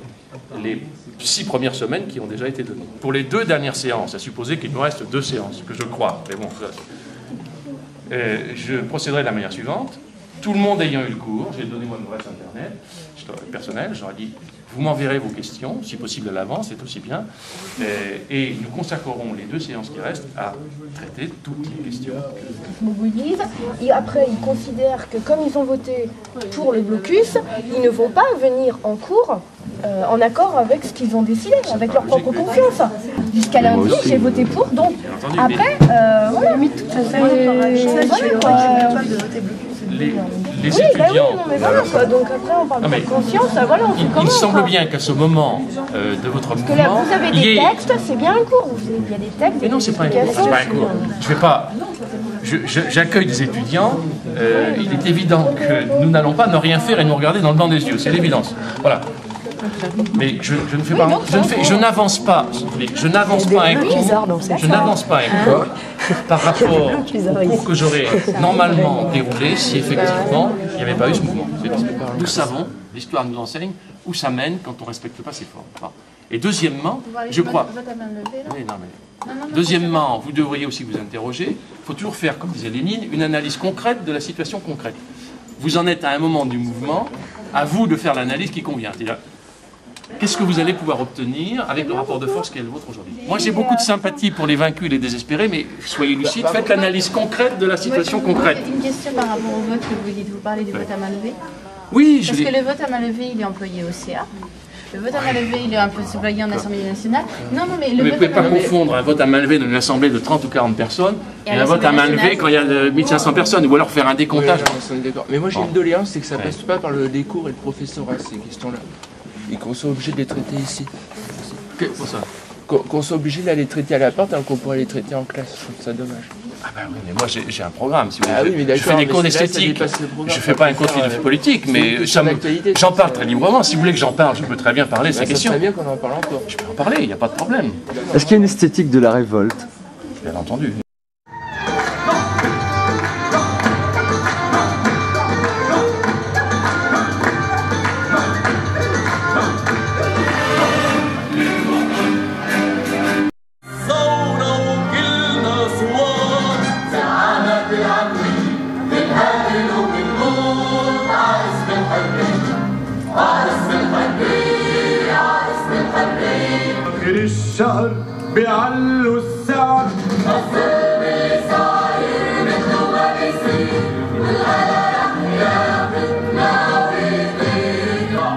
T: les 6 premières semaines qui ont déjà été données. Pour les 2 dernières séances, à supposer qu'il nous reste 2 séances, que je crois, mais bon, je procéderai de la manière suivante. Tout le monde ayant eu le cours, j'ai donné mon adresse Internet personnelle, j'aurais dit, vous m'enverrez vos questions, si possible à l'avance, c'est aussi bien, et nous consacrerons les 2 séances qui restent à traiter toutes les questions.
S: Ils mobilisent, et après ils considèrent que comme ils ont voté pour le blocus, ils ne vont pas venir en cours en accord avec ce qu'ils ont décidé, avec leur propre confiance. Jusqu'à lundi, j'ai voté pour, donc après, voilà.
T: Les étudiants...
S: mais voilà, quoi. Donc après on parle de conscience, voilà, on fait comment.
T: Il semble bien qu'à ce moment de votre mouvement...
S: Parce que là, vous avez des textes, c'est bien un cours. Il y a des textes,
T: mais non, c'est pas un cours. C'est pas un cours. Je vais pas... J'accueille des étudiants, il est évident que nous n'allons pas ne rien faire et nous regarder dans le blanc des yeux, c'est l'évidence. Voilà. Mais je ne fais pas... Je n'avance pas, je n'avance pas un cours par rapport au cours que j'aurais normalement déroulé si effectivement il n'y avait pas eu ce mouvement. Nous savons, l'histoire nous enseigne, où ça mène quand on ne respecte pas ses formes. Et deuxièmement, je crois... Oui, non, mais... Deuxièmement, vous devriez aussi vous interroger, il faut toujours faire, comme disait Lénine, une analyse concrète de la situation concrète. Vous en êtes à un moment du mouvement, à vous de faire l'analyse qui convient. Qu'est-ce que vous allez pouvoir obtenir avec le rapport de force qui est le vôtre aujourd'hui? Moi, j'ai beaucoup de sympathie pour les vaincus et les désespérés, mais soyez lucides, faites l'analyse concrète de la situation concrète.
U: Une question par rapport au vote que vous dites. Vous parlez du vote à main levée?
T: Oui,
U: parce que le vote à main levée, il est employé au CA. Le vote à main levée, il est un peu employé en Assemblée nationale. Non, non, mais le
T: vous ne pouvez pas confondre un vote à main levée dans une assemblée de 30 ou 40 personnes et un vote à main levée quand il y a 1500 personnes, ou alors faire un décomptage.
R: Mais moi j'ai une doléance, c'est que ça passe pas par le cours et le professorat, ces questions-là. Et qu'on soit obligé de les traiter ici.
T: Pour ça
R: qu'on soit obligé d'aller les traiter à la porte alors qu'on pourrait les traiter en classe. Je trouve ça dommage.
T: Ah ben oui, mais moi j'ai un programme. Si vous
R: oui, mais
T: je fais des cours d'esthétique. Je ne fais pas un cours de philosophie politique, mais j'en parle très librement. Si vous voulez que j'en parle, je peux très bien parler de ces questions.
R: C'est très bien qu'on en parle encore.
T: Je peux en parler, il n'y a pas de problème.
A: Est-ce qu'il y a une esthétique de la révolte?
T: Bien entendu.
V: الشهر بيعلوا السعر الصيف صاير مثل ما بيصير والغلا يحيا بالناويين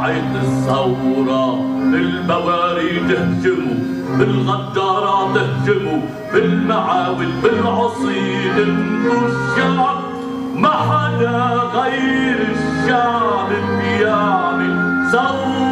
V: عيد الثورة بالبواري تهجموا بالغدارة تهجموا بالمعاول بالعصيد انتو الشعب ما حدا غير الشعب بيعمل ثورة.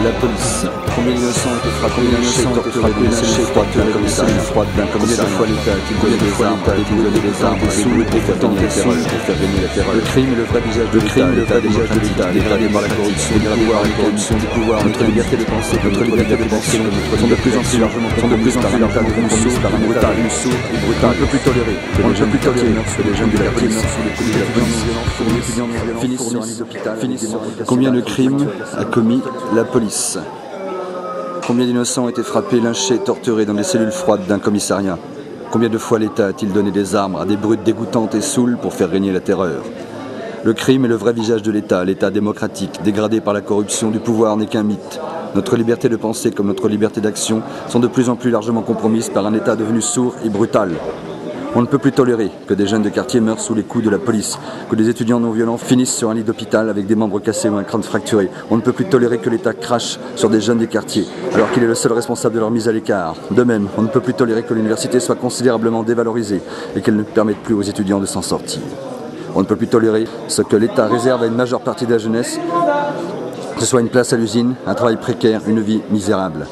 A: La police. Combien d'innocents ont été frappés, torturés, lynchés, froide d'un commissariat. Combien de fois l'État a-t-il donné des armes, des armes, des sous, pour faire gagner la terreur. Le crime est le vrai visage de l'État, dégradé par la corruption, du pouvoir, notre liberté de penser, sont de plus en plus largement compromises par un État Rousseau et brutal, un peu plus toléré, que les jeunes du quartier finissent. Combien de crimes a commis la police? Combien d'innocents ont été frappés, lynchés, torturés dans les cellules froides d'un commissariat? Combien de fois l'État a-t-il donné des armes à des brutes dégoûtantes et saoules pour faire régner la terreur? Le crime est le vrai visage de l'État, l'État démocratique, dégradé par la corruption du pouvoir n'est qu'un mythe. Notre liberté de penser comme notre liberté d'action sont de plus en plus largement compromises par un État devenu sourd et brutal. On ne peut plus tolérer que des jeunes de quartier meurent sous les coups de la police, que des étudiants non violents finissent sur un lit d'hôpital avec des membres cassés ou un crâne fracturé. On ne peut plus tolérer que l'État crache sur des jeunes des quartiers, alors qu'il est le seul responsable de leur mise à l'écart. De même, on ne peut plus tolérer que l'université soit considérablement dévalorisée et qu'elle ne permette plus aux étudiants de s'en sortir. On ne peut plus tolérer ce que l'État réserve à une majeure partie de la jeunesse, que ce soit une place à l'usine, un travail précaire, une vie misérable.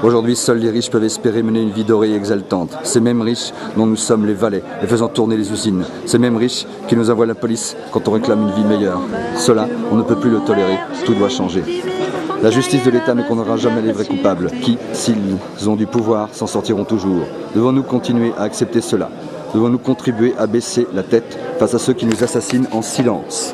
A: Aujourd'hui, seuls les riches peuvent espérer mener une vie dorée et exaltante. Ces mêmes riches dont nous sommes les valets et faisant tourner les usines. Ces mêmes riches qui nous envoient la police quand on réclame une vie meilleure. Cela, on ne peut plus le tolérer. Tout doit changer. La justice de l'État ne condamnera jamais les vrais coupables, qui, s'ils ont du pouvoir, s'en sortiront toujours. Devons-nous continuer à accepter cela? Devons-nous contribuer à baisser la tête face à ceux qui nous assassinent en silence?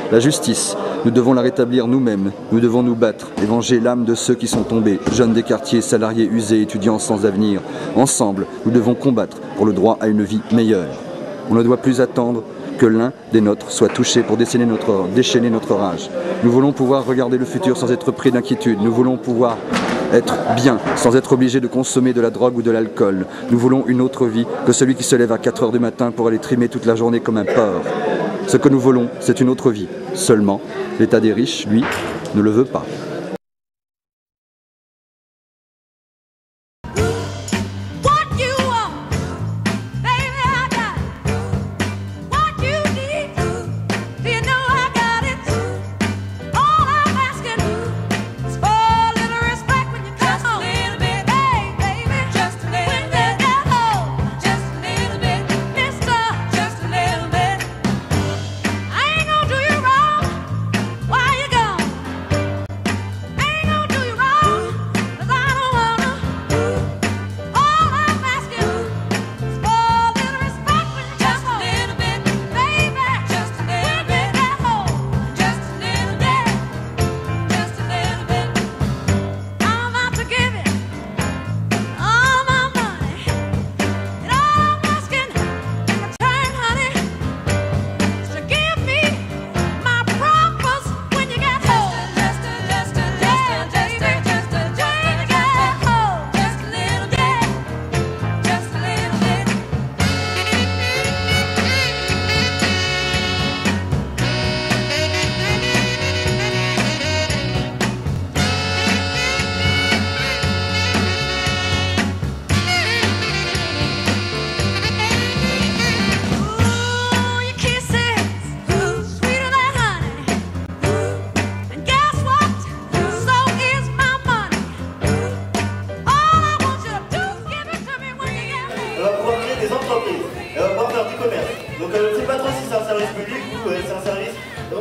A: La justice, nous devons la rétablir nous-mêmes, nous devons nous battre et venger l'âme de ceux qui sont tombés, jeunes des quartiers, salariés usés, étudiants sans avenir. Ensemble, nous devons combattre pour le droit à une vie meilleure. On ne doit plus attendre que l'un des nôtres soit touché pour déchaîner notre rage. Nous voulons pouvoir regarder le futur sans être pris d'inquiétude. Nous voulons pouvoir être bien, sans être obligé de consommer de la drogue ou de l'alcool. Nous voulons une autre vie que celui qui se lève à 4 h du matin pour aller trimer toute la journée comme un porc. Ce que nous voulons, c'est une autre vie. Seulement, l'État des riches, lui, ne le veut pas.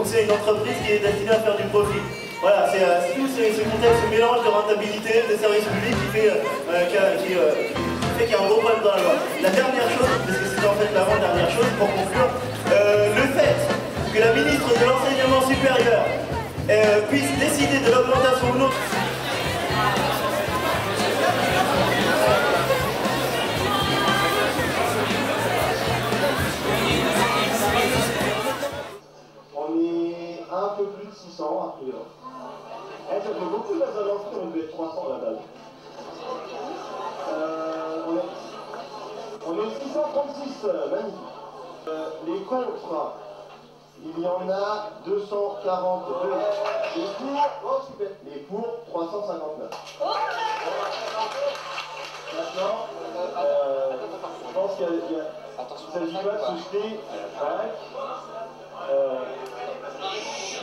C: C'est une entreprise qui est destinée à faire du profit. Voilà, c'est tout ce contexte, ce mélange de rentabilité, de services publics qui fait qu'il y a un gros problème dans la loi. La dernière chose, parce que c'est en fait l'avant-dernière chose, pour conclure, le fait que la ministre de l'Enseignement supérieur puisse décider de l'augmentation ou non.
D: Un peu plus de 600 a priori. Ça fait beaucoup de agences, on devait être 300 à la base. On est 636 magnifique. Les contre, il y en a 242. Les pour 359. Maintenant, je pense qu'il s'agit pas de se jeter.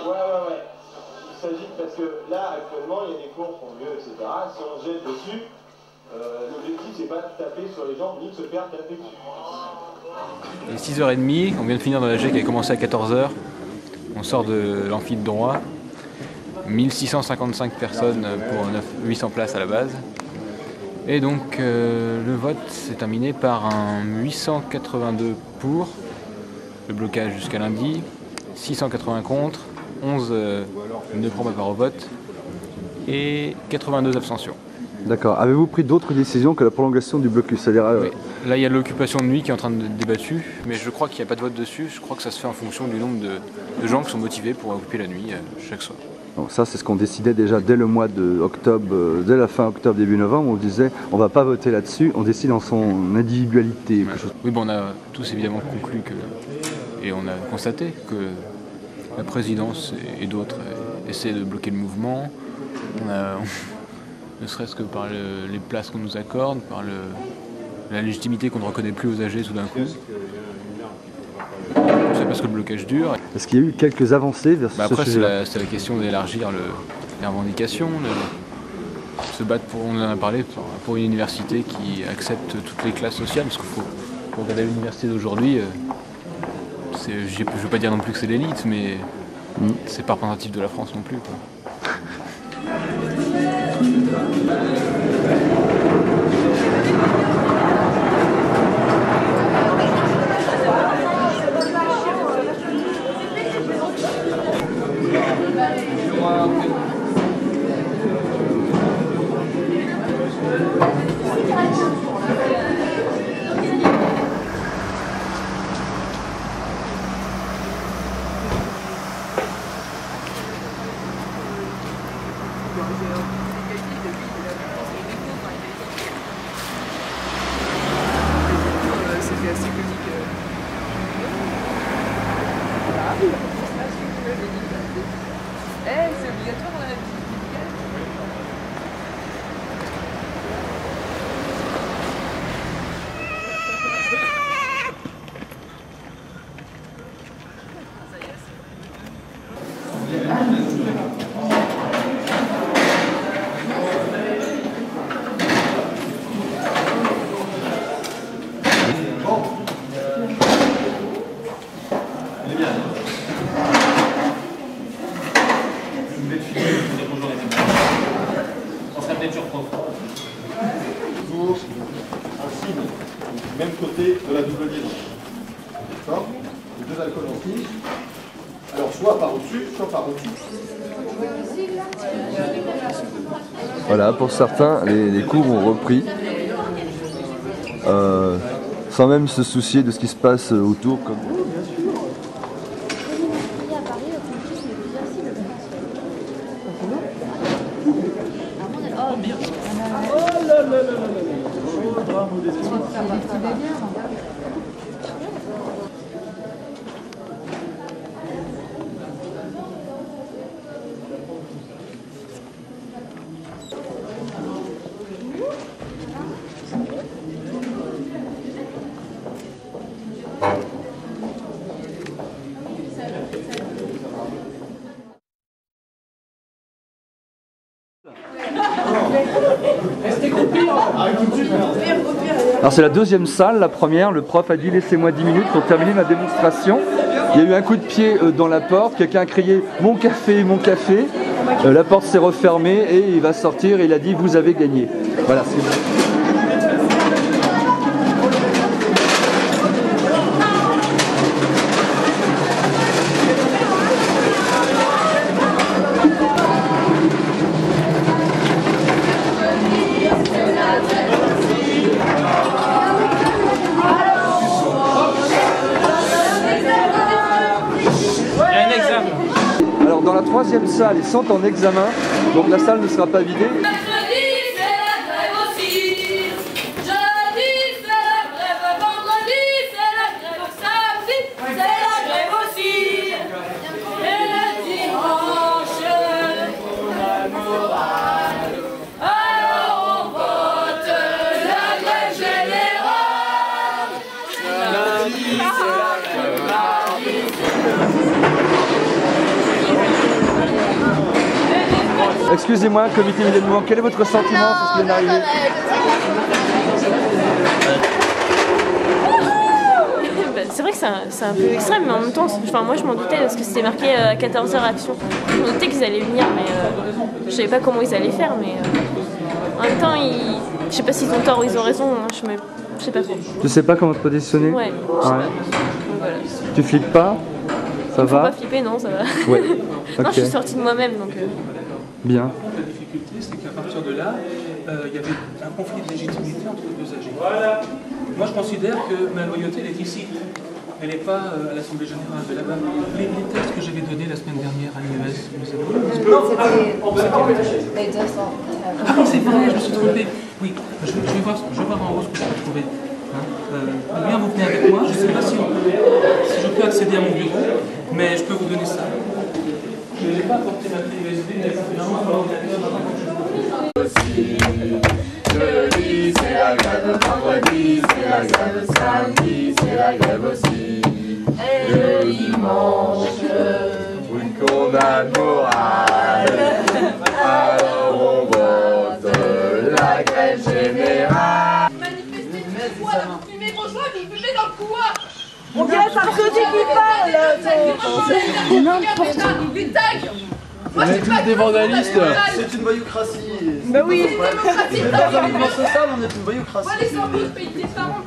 D: Ouais. Il s'agit parce que là, actuellement, il y a des cours qui font mieux, etc. Si on se jette dessus, l'objectif, c'est pas de taper sur les gens, ni de se faire taper dessus.
W: Il est 6h30, on vient de finir dans la G qui a commencé à 14h. On sort de l'amphi de droit. 1655 personnes pour 800 places à la base. Et donc, le vote s'est terminé par un 882 pour, le blocage jusqu'à lundi. 680 contre, 11 ne prend pas part au vote et 82 abstentions.
A: D'accord. Avez-vous pris d'autres décisions que la prolongation du blocus? C'est-à-dire,
W: oui. Là, il y a l'occupation de nuit qui est en train d'être débattue, mais je crois qu'il n'y a pas de vote dessus. Je crois que ça se fait en fonction du nombre de gens qui sont motivés pour occuper la nuit chaque soir.
A: Donc ça, c'est ce qu'on décidait déjà dès le mois d'octobre, dès la fin octobre, début novembre. On disait, on ne va pas voter là-dessus, on décide en son individualité.
W: Ouais. Oui, bon, on a tous évidemment conclu et on a constaté que la présidence et d'autres essaient de bloquer le mouvement. Ne serait-ce que par les places qu'on nous accorde, par la légitimité qu'on ne reconnaît plus aux âgés tout d'un coup. C'est parce que le blocage dure.
A: Est-ce qu'il y a eu quelques avancées vers ce
W: après,
A: sujet-là?
W: c'est la question d'élargir les revendications, se battre on en a parlé, pour une université qui accepte toutes les classes sociales, parce qu'il faut regarder l'université d'aujourd'hui, je ne veux pas dire non plus que c'est l'élite, mais c'est pas représentatif de la France non plus, quoi.
J: C'était assez comique. C'est obligatoire dans la vie.
D: Toujours un signe du même côté de la double liaison. D'accord? Les deux alcools en tige. Alors soit par au-dessus, soit par au-dessus.
A: Voilà, pour certains, les cours ont repris. Sans même se soucier de ce qui se passe autour. Comme... Alors c'est la deuxième salle, la première, le prof a dit laissez-moi 10 minutes pour terminer ma démonstration. Il y a eu un coup de pied dans la porte, quelqu'un a crié mon café, la porte s'est refermée et il va sortir et il a dit vous avez gagné. Voilà, c'est bon. Alors dans la troisième salle, ils sont en examen, donc la salle ne sera pas vidée. Excusez-moi, comité milieu de mouvement, quel est votre sentiment sur ce qui vient d'arriver?
F: C'est vrai que c'est un peu extrême, mais en même temps, moi je m'en doutais parce que c'était marqué à 14h action. Je me doutais qu'ils allaient venir, mais je savais pas comment ils allaient faire. Mais en même temps, je sais pas s'ils ont tort ou ils ont raison, hein, je sais pas trop.
A: Tu sais pas comment te positionner?
F: Ouais, je sais pas. Donc, voilà.
A: Tu flippes pas? Ça va?
F: Faut pas flipper, non, ça va.
A: Ouais.
F: Non,
A: Okay.
F: je suis sortie de moi-même, donc...
A: Bien.
J: La difficulté, c'est qu'à partir de là,
G: il y avait un conflit de légitimité entre les deux AG. Voilà. Moi, je considère que ma loyauté, elle est ici. Elle n'est pas à l'Assemblée Générale de là-bas. Les textes que j'avais donnés la semaine dernière à l'IES, vous les avez vus? Non, ah non, c'est vrai, je me suis trompé. Oui, je vais voir en haut ce que je peux trouver. Ou bien vous venez avec moi, je ne sais pas si je peux accéder à mon bureau, mais je peux vous donner ça. Je n'ai pas porté ma clé USB, mais c'est vraiment sur l'ordinateur. Jeudi, c'est la grève, vendredi, c'est la grève, samedi, c'est la grève aussi. Et le dimanche, une condamne morale. Alors on vote la grève générale.
H: Vous fumez vos joies, mais vous fumez dans le couloir.
S: On dirait Sarkozy qui parle.
H: N'importe quoi. Des tags.
K: On est tous des vandalistes.
P: C'est une voyoucratie.
S: Bah oui.
P: Dans un mouvement social, on est une voyoucratie.
H: Moi, les impôts payent tes parents.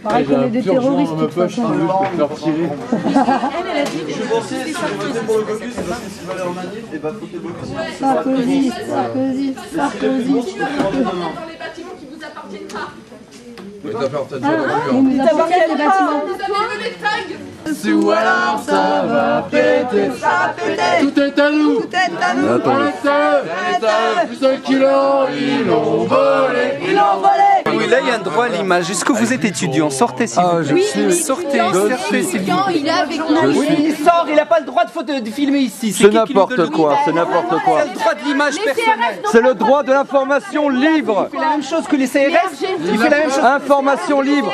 S: Pareil qu'on est des terroristes de toute façon.
P: Je peux leur tirer. Je suis boursier, si vous votez pour le caucus, c'est parce que si vous allez en manif, et bah foutez le caucus.
S: Sarkozy, Sarkozy, Sarkozy.
H: Dans les bâtiments qui vous appartiennent pas.
S: Ils nous appartiennent les bâtiments.
H: Vous avez volé le tag.
K: Ou alors ça va péter. Tout est à nous.
S: Tout est à nous.
K: Plus un kilo, ils l'ont volé.
S: Ils l'ont volé.
P: Oui, là il y a un droit à l'image. Est-ce que vous êtes étudiant? Sortez s'il vous plaît.
S: Oui,
P: sortez s'il vous plaît.
S: il est avec nous.
P: Oui, il sort, il n'a pas le droit de filmer ici.
A: C'est n'importe quoi, c'est n'importe quoi.
P: C'est le droit de l'image personnelle.
A: C'est le droit de l'information libre.
P: Il fait la même chose que les CRS. Il fait la même chose.
A: Information libre.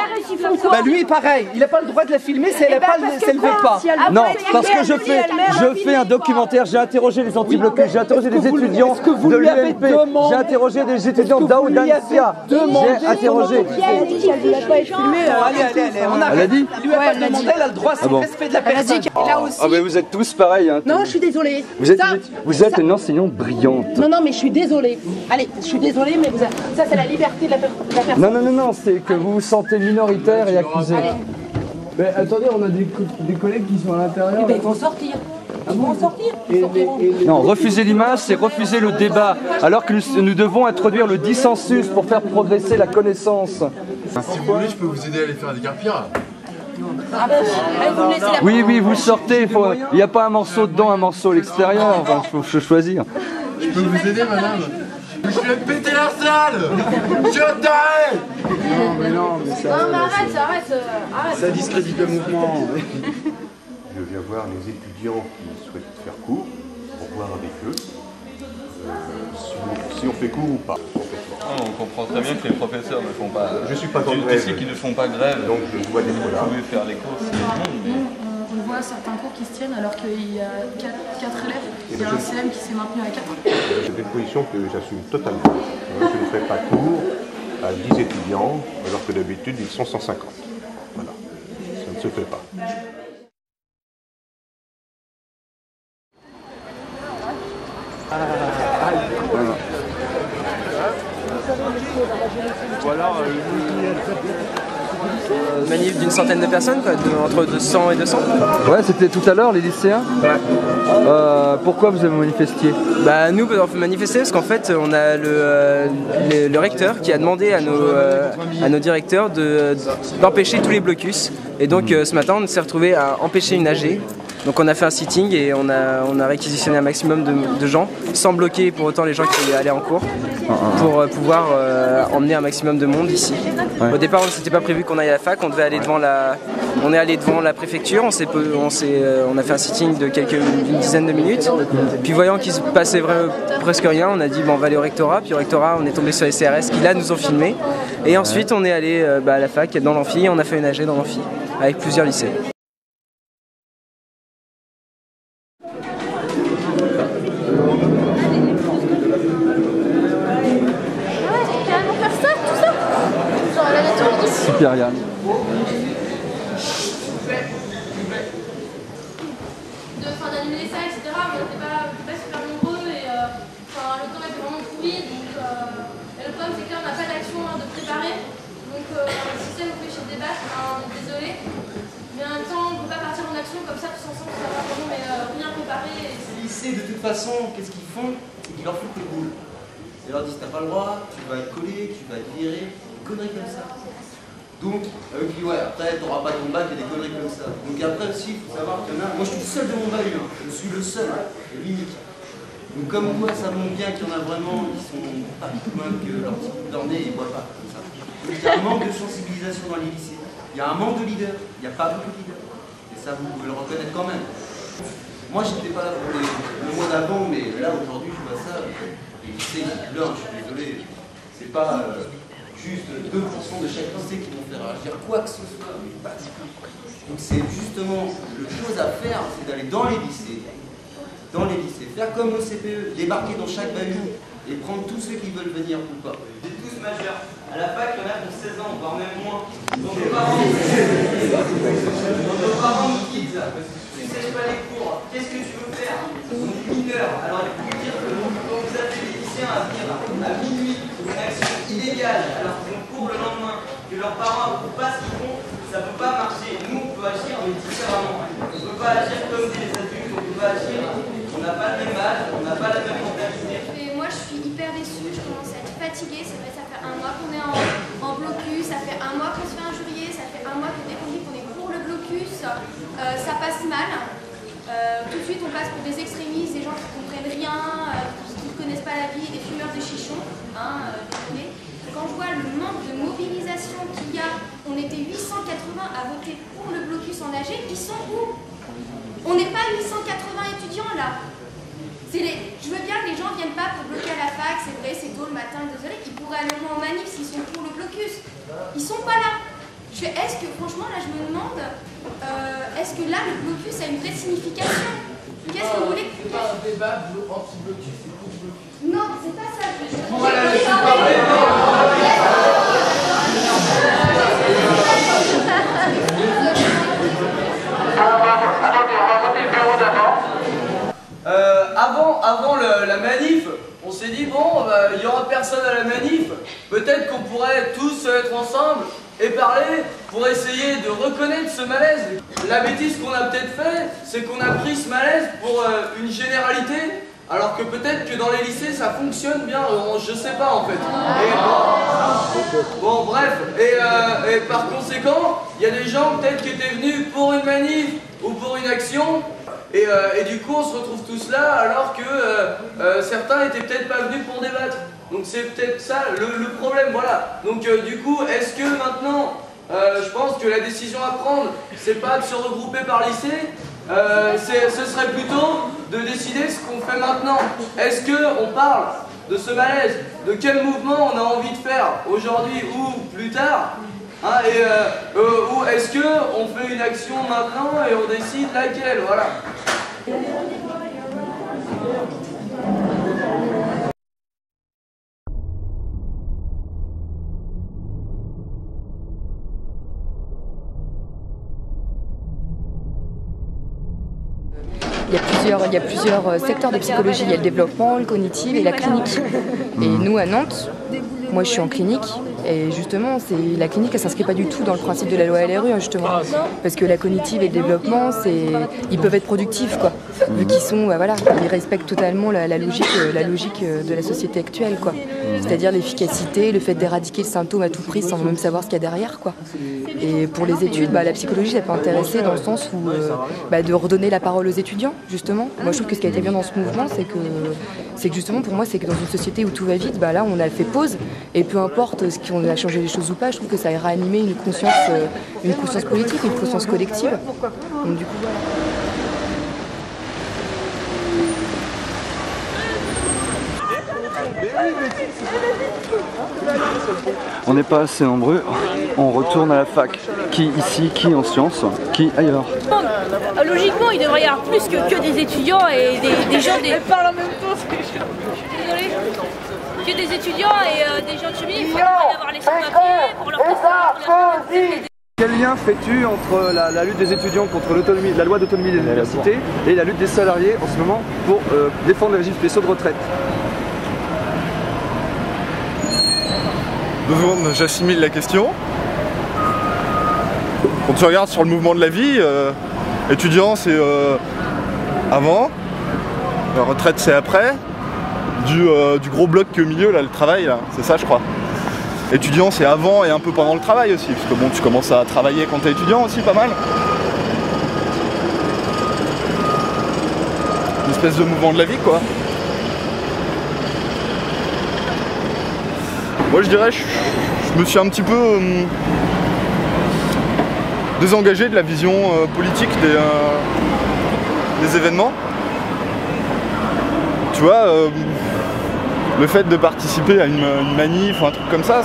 P: Bah lui pareil, il n'a pas le droit de la filmer si elle ne veut pas.
A: Non, parce que je fais un documentaire, j'ai interrogé les anti-blocus, j'ai interrogé des étudiants de l'UMP, j'ai interrogé des étudiants d'Aoudansia, j'ai interrogé.
P: Allez, on a.
A: Elle a dit?
P: Elle a le droit, c'est le respect de la personne.
A: Ah mais vous êtes tous pareils. Hein.
S: Non, je suis désolée.
A: Vous êtes une enseignante brillante.
S: Non, mais je suis désolée. Allez, je suis désolée, mais ça c'est la liberté de la personne.
A: Non, c'est que vous vous sentez minoritaire et accusé.
K: Mais attendez, on a des collègues qui sont à l'intérieur.
S: Eh ben, ils vont sortir. Ils vont sortir.
A: Non, refuser l'image, c'est refuser le débat, alors que nous devons introduire le dissensus pour faire progresser la connaissance.
K: Si vous voulez, je peux vous aider à aller faire des carpires.
A: Oui, vous sortez, il n'y a pas un morceau dedans, un morceau à l'extérieur, enfin, il faut choisir.
K: Je peux vous aider, madame? Je vais péter la salle! Je suis un taré! Non, mais ça...
H: Non, mais arrête.
K: Ça discrédite le mouvement.
M: Je viens voir les étudiants qui souhaitent faire cours, pour voir avec eux si on fait cours ou pas.
I: On comprend très bien que les professeurs ne font pas...
M: Je suis pas en grève.
I: Qui ne font pas grève.
M: Donc je dois les
I: là. Vous pouvez faire les cours si mais...
O: On voit certains cours qui se tiennent alors qu'il y a 4 élèves. Il y a un CM qui s'est maintenu à 4.
M: C'est une position que j'assume totalement. Je ne fais pas cours à 10 étudiants alors que d'habitude ils sont 150. Voilà. Ça ne se fait pas.
X: Manif d'une centaine de personnes, quoi, entre 100 et 200.
A: Ouais, c'était tout à l'heure les lycéens. Ouais. Pourquoi vous avez manifesté?
X: Bah nous on fait manifester parce qu'en fait on a le recteur qui a demandé à nos directeurs d'empêcher tous les blocus. Et donc ce matin on s'est retrouvé à empêcher une AG. Donc on a fait un sitting et on a réquisitionné un maximum de gens, sans bloquer pour autant les gens qui voulaient aller en cours, pour pouvoir emmener un maximum de monde ici. Ouais. Au départ, c'était pas prévu qu'on aille à la fac, on devait aller devant on est allé devant la préfecture, on a fait un sitting d'une dizaine de minutes. Puis voyant qu'il se passait presque rien, on a dit bon, on va aller au rectorat. Puis au rectorat, on est tombé sur les CRS qui là nous ont filmés. Et ensuite, on est allé à la fac, dans l'amphi, on a fait une AG dans l'amphi avec plusieurs lycées.
A: Super Yann.
H: D'annuler ça, etc. Mais on n'était pas super nombreux et le temps était vraiment pourri. Donc, et le problème, c'est que là, on n'a pas d'action de préparer. Donc, si ça nous fait chier de débattre, on est désolé. Mais en même temps, on ne peut pas partir en action comme ça, tous ensemble, ça va vraiment, mais rien préparé.
P: Les lycées, de toute façon, qu'est-ce qu'ils font? C'est qu'ils leur foutent le boule.
B: et leur disent t'as pas le droit, tu vas être collé, tu vas être viré, des conneries comme ça. Donc, puis ouais, après t'auras pas ton bac et des conneries comme ça. Donc après aussi, il faut savoir qu'il y en a, moi je suis le seul de mon bahut, hein. Je suis le seul, l'unique. Donc comme quoi ça montre bien qu'il y en a vraiment qui sont pas plus loin que leur petit bout d'ornée et ils boivent pas comme ça. Donc il y a un manque de sensibilisation dans les lycées, il y a un manque de leaders, il n'y a pas beaucoup de leaders. Et ça vous pouvez le reconnaître quand même. Moi j'étais pas là pour le mois d'avant, mais là aujourd'hui je vois ça, les lycées, là je suis désolé, c'est pas juste 2% de chaque lycée qui vont faire agir quoi que ce soit, mais pas du tout. Donc c'est justement, la chose à faire, c'est d'aller dans les lycées, faire comme au CPE, débarquer dans chaque bahut et prendre tous ceux qui veulent venir ou pas. Vous êtes tous majeurs. À la fac, il y en a qui ont 16 ans, voire même moins. Nos parents nous quittent. Tu ne sais pas les cours. Qu'est-ce que tu veux faire? On est mineur. Alors il faut vous dire que quand vous avez des lycéens à venir à minuit pour une action illégale, alors qu'ils ont cours le lendemain, que leurs parents n'approuvent pas ce qu'ils font, ça ne peut pas marcher. Nous, on peut agir, mais différemment. On ne peut pas agir comme des adultes, on ne peut pas agir. On n'a pas le même âge, on n'a pas la même mentalité.
H: Et moi, je suis hyper déçue, je commence à être fatiguée. Ça fait 1 mois qu'on est en blocus, ça fait 1 mois qu'on se fait injurier, ça fait 1 mois que dès qu'on dit qu'on est pour le blocus, ça passe mal. Tout de suite, on passe pour des extrémistes, des gens qui ne comprennent rien, qui ne connaissent pas la vie, des fumeurs de chichons. Désolé. Quand je vois le manque de mobilisation qu'il y a, on était 880 à voter pour le blocus en AG, ils sont où? On n'est pas 880 étudiants là. Je veux bien que les gens ne viennent pas pour bloquer à la fac, c'est vrai, c'est tôt le matin, désolé, ils pourraient aller au moins en manif s'ils sont pour le blocus. Ils sont pas là. Est-ce que, franchement, là je me demande, est-ce que là le blocus a une vraie signification? Qu'est-ce que vous voulez que...
R: C'est pas un débat anti-blocus, c'est pour blocus.
H: Non, c'est pas ça.
E: Avant la manif, on s'est dit bon, il n'y aura personne à la manif, peut-être qu'on pourrait tous être ensemble et parler pour essayer de reconnaître ce malaise. La bêtise qu'on a peut-être fait, c'est qu'on a pris ce malaise pour une généralité, alors que peut-être que dans les lycées ça fonctionne bien, je sais pas en fait. Bon bref, et par conséquent, il y a des gens peut-être qui étaient venus pour une manif ou pour une action, et du coup on se retrouve tous là alors que certains étaient peut-être pas venus pour débattre. Donc c'est peut-être ça le problème, voilà. Donc du coup, est-ce que maintenant, je pense que la décision à prendre, c'est pas de se regrouper par lycée, ce serait plutôt de décider ce qu'on fait maintenant. Est-ce qu'on parle de ce malaise, de quel mouvement on a envie de faire aujourd'hui ou plus tard, hein, ou est-ce qu'on fait une action maintenant et on décide laquelle, voilà.
N: Il y a plusieurs secteurs de psychologie. Il y a le développement, le cognitif et la clinique. Et nous, à Nantes, moi je suis en clinique. Et justement, la clinique, elle ne s'inscrit pas du tout dans le principe de la loi LRU, hein, justement. Parce que la cognitive et le développement, ils peuvent être productifs, quoi. Vu qu'ils sont, voilà, ils respectent totalement la logique de la société actuelle, quoi. C'est-à-dire l'efficacité, le fait d'éradiquer le symptôme à tout prix sans même savoir ce qu'il y a derrière, quoi. Et pour les études, la psychologie, ça peut intéresser dans le sens où de redonner la parole aux étudiants, justement. Moi, je trouve que ce qui a été bien dans ce mouvement, c'est que justement, pour moi, c'est que dans une société où tout va vite, là, on a fait pause, et peu importe ce qu'on a changé les choses ou pas, je trouve que ça ira animer une conscience politique, une conscience collective. Donc, du coup, voilà.
A: On n'est pas assez nombreux, on retourne à la fac. Qui ici, qui en sciences, qui ailleurs?
Q: Logiquement, il devrait y avoir plus que des étudiants et des gens des... parlent en même temps, désolé. Que des étudiants et des gens de cheminée, il faut avoir les sans-papiers pour leur passer.
A: Quel lien fais-tu entre la lutte des étudiants contre la loi d'autonomie des universités et la lutte des salariés en ce moment pour défendre les régimes spéciaux de retraite?
D: 2 secondes, j'assimile la question. Quand tu regardes sur le mouvement de la vie, étudiant c'est avant, retraite c'est après, du gros bloc qui est au milieu, là, le travail, là, c'est ça je crois. Étudiant, c'est avant et un peu pendant le travail aussi, parce que bon, tu commences à travailler quand t'es étudiant aussi, pas mal. Une espèce de mouvement de la vie, quoi. Moi je dirais, je me suis un petit peu désengagé de la vision politique des événements. Tu vois, le fait de participer à une manif ou un truc comme ça,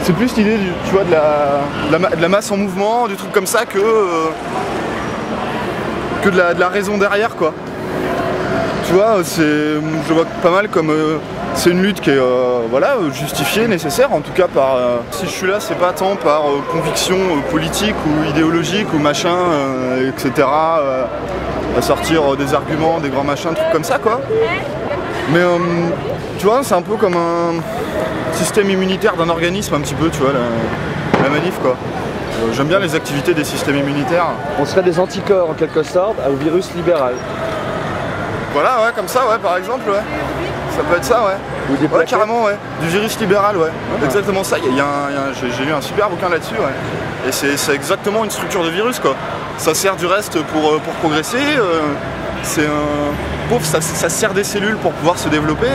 D: c'est plus l'idée, tu vois, de la masse en mouvement, du truc comme ça que de la raison derrière, quoi. Tu vois, je vois pas mal comme c'est une lutte qui est voilà, justifiée, nécessaire, en tout cas par... si je suis là, c'est pas tant par conviction politique ou idéologique ou machin, etc. À sortir des arguments, des grands machins, trucs comme ça, quoi. Mais tu vois, c'est un peu comme un système immunitaire d'un organisme, un petit peu, tu vois, la manif, quoi. J'aime bien les activités des systèmes immunitaires.
A: On serait des anticorps, en quelque sorte, au virus libéral.
D: Voilà, ouais, comme ça, ouais, par exemple, ouais. Ça peut être ça, ouais.
A: Ou des
D: ouais, carrément, ouais. Du virus libéral, ouais. Exactement ça. J'ai lu un super bouquin là-dessus, ouais. Et c'est exactement une structure de virus, quoi. Ça sert du reste pour progresser. Ça sert des cellules pour pouvoir se développer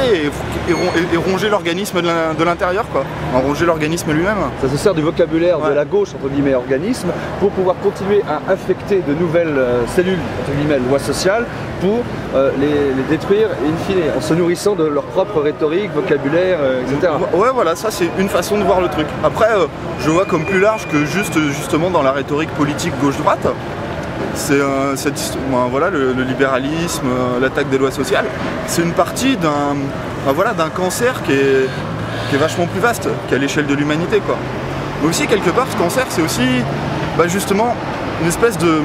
D: et ronger l'organisme de l'intérieur, quoi. Ronger l'organisme lui-même.
A: Ça se sert du vocabulaire de la gauche, entre guillemets, organisme, pour pouvoir continuer à infecter de nouvelles cellules, entre guillemets, lois sociales, pour les détruire, in fine, en se nourrissant de leur propre rhétorique, vocabulaire, etc.
D: Ouais, voilà, ça c'est une façon de voir le truc. Après, je vois comme plus large que justement dans la rhétorique politique gauche-droite. C'est voilà, le libéralisme, l'attaque des lois sociales. C'est une partie d'un cancer qui est vachement plus vaste qu'à l'échelle de l'humanité, quoi. Mais aussi, quelque part, ce cancer, c'est aussi justement une espèce de...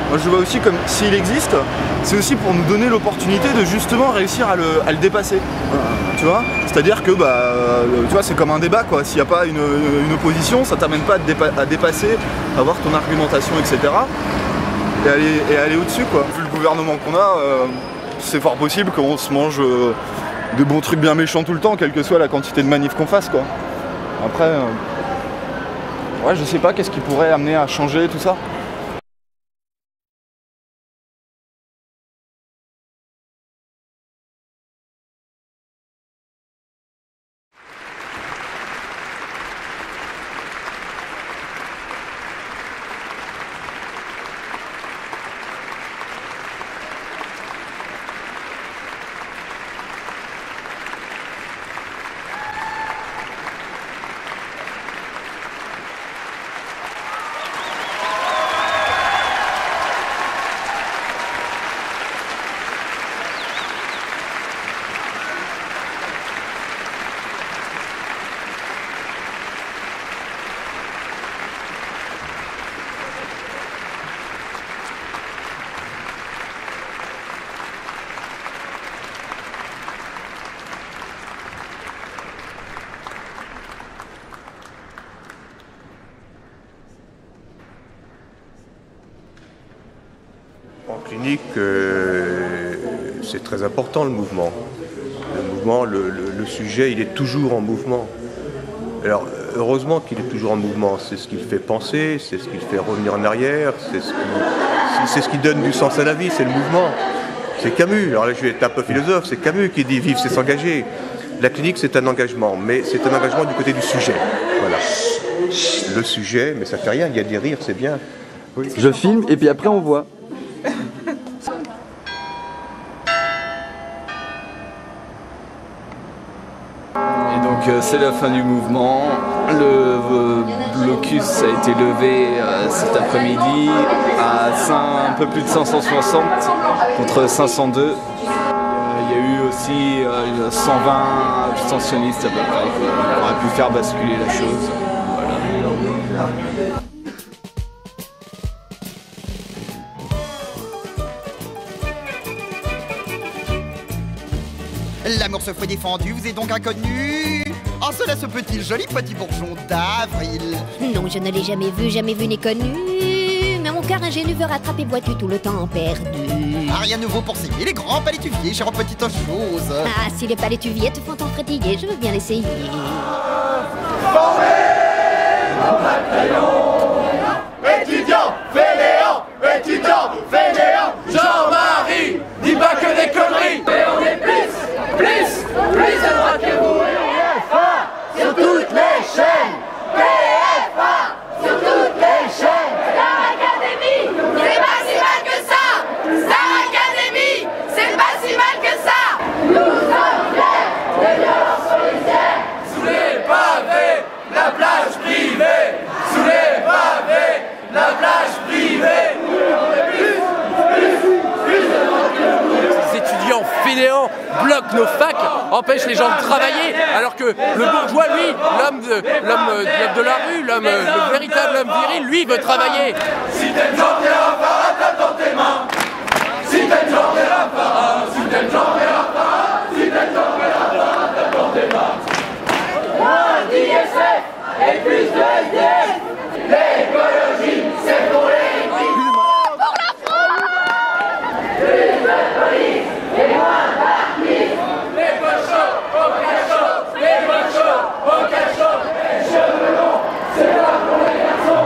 D: Moi, je le vois aussi comme s'il existe, c'est aussi pour nous donner l'opportunité de justement réussir à le dépasser. Tu vois, c'est-à-dire que tu vois, c'est comme un débat, quoi. S'il n'y a pas une opposition, ça t'amène pas à dépasser, à avoir ton argumentation, etc. Et aller au-dessus, quoi. Vu le gouvernement qu'on a, c'est fort possible qu'on se mange des bons trucs bien méchants tout le temps, quelle que soit la quantité de manifs qu'on fasse, quoi. Après, ouais, je sais pas qu'est-ce qui pourrait amener à changer tout ça.
M: En clinique, c'est très important le mouvement. Le mouvement, le sujet, il est toujours en mouvement. Alors, heureusement qu'il est toujours en mouvement. C'est ce qui le fait penser, c'est ce qui le fait revenir en arrière, c'est ce qui donne du sens à la vie, c'est le mouvement. C'est Camus. Alors là, je vais être un peu philosophe, c'est Camus qui dit « vivre, c'est s'engager ». La clinique, c'est un engagement, mais c'est un engagement du côté du sujet. Voilà. Le sujet, mais ça fait rien, il y a des rires, c'est bien.
A: Oui. Je filme et puis après on voit.
L: Et donc c'est la fin du mouvement. Le blocus a été levé cet après-midi à un peu plus de 560 contre 502. Il y a eu aussi 120 abstentionnistes à peu près qui auraient pu faire basculer la chose. Voilà.
T: L'amour se fait défendu, vous êtes donc inconnu. Oh, cela se peut-il, joli petit bourgeon d'avril.
U: Non, je ne l'ai jamais vu ni connu. Mais on
C: mon cœur ingénu veut rattraper, vois-tu, tout le temps perdu.
T: Ah, rien de nouveau pour s'aimer les grands palétuviers, chère petite chose.
C: Ah, si les palétuviers te font en frétiller, je veux bien l'essayer.
G: Étudiant, fainéant, Jean-Marie, dis pas que des conneries. Mais on est plus à droite que vous. PFA sur toutes les chaînes. PFA sur toutes les chaînes. Star Academy, c'est pas si mal que ça. Star Academy, c'est pas si mal que ça. Nous sommes fiers des violences policières. Sous les pavés, la plage privée. Sous les pavés, la plage privée.
U: Les étudiants fainéants bloquent nos facs, empêchent les gens de travailler, alors que le bourgeois, lui, l'homme de la rue, le véritable homme viril, lui, veut travailler.
G: Si t'aimes chanter la parade, tape dans tes mains. Si t'aimes chanter la parade, si t'aimes chanter la parade, si t'aimes chanter la parade, tape dans tes mains. Moins d'ISF et plus de SDF. L'écologie, c'est pour les victimes. Pour la France. Plus de police et moins d'artistes. Les pochos au cachot, les pochos au cachot. Les cheveux longs, c'est pas pour les garçons.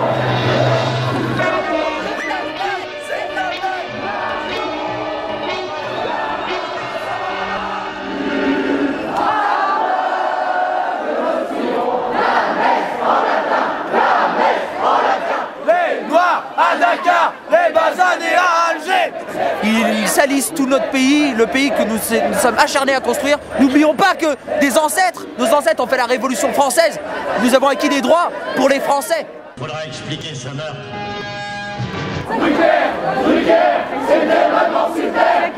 G: Les Noirs à Dakar, les basanés à Alger.
P: Ils salissent tout notre pays, le pays que nous sommes acharnés à construire. N'oublions pas que nos ancêtres ont fait la Révolution française. Nous avons acquis des droits pour les Français.
G: Faudra expliquer ce meurtre. Drucker, c'était vraiment super.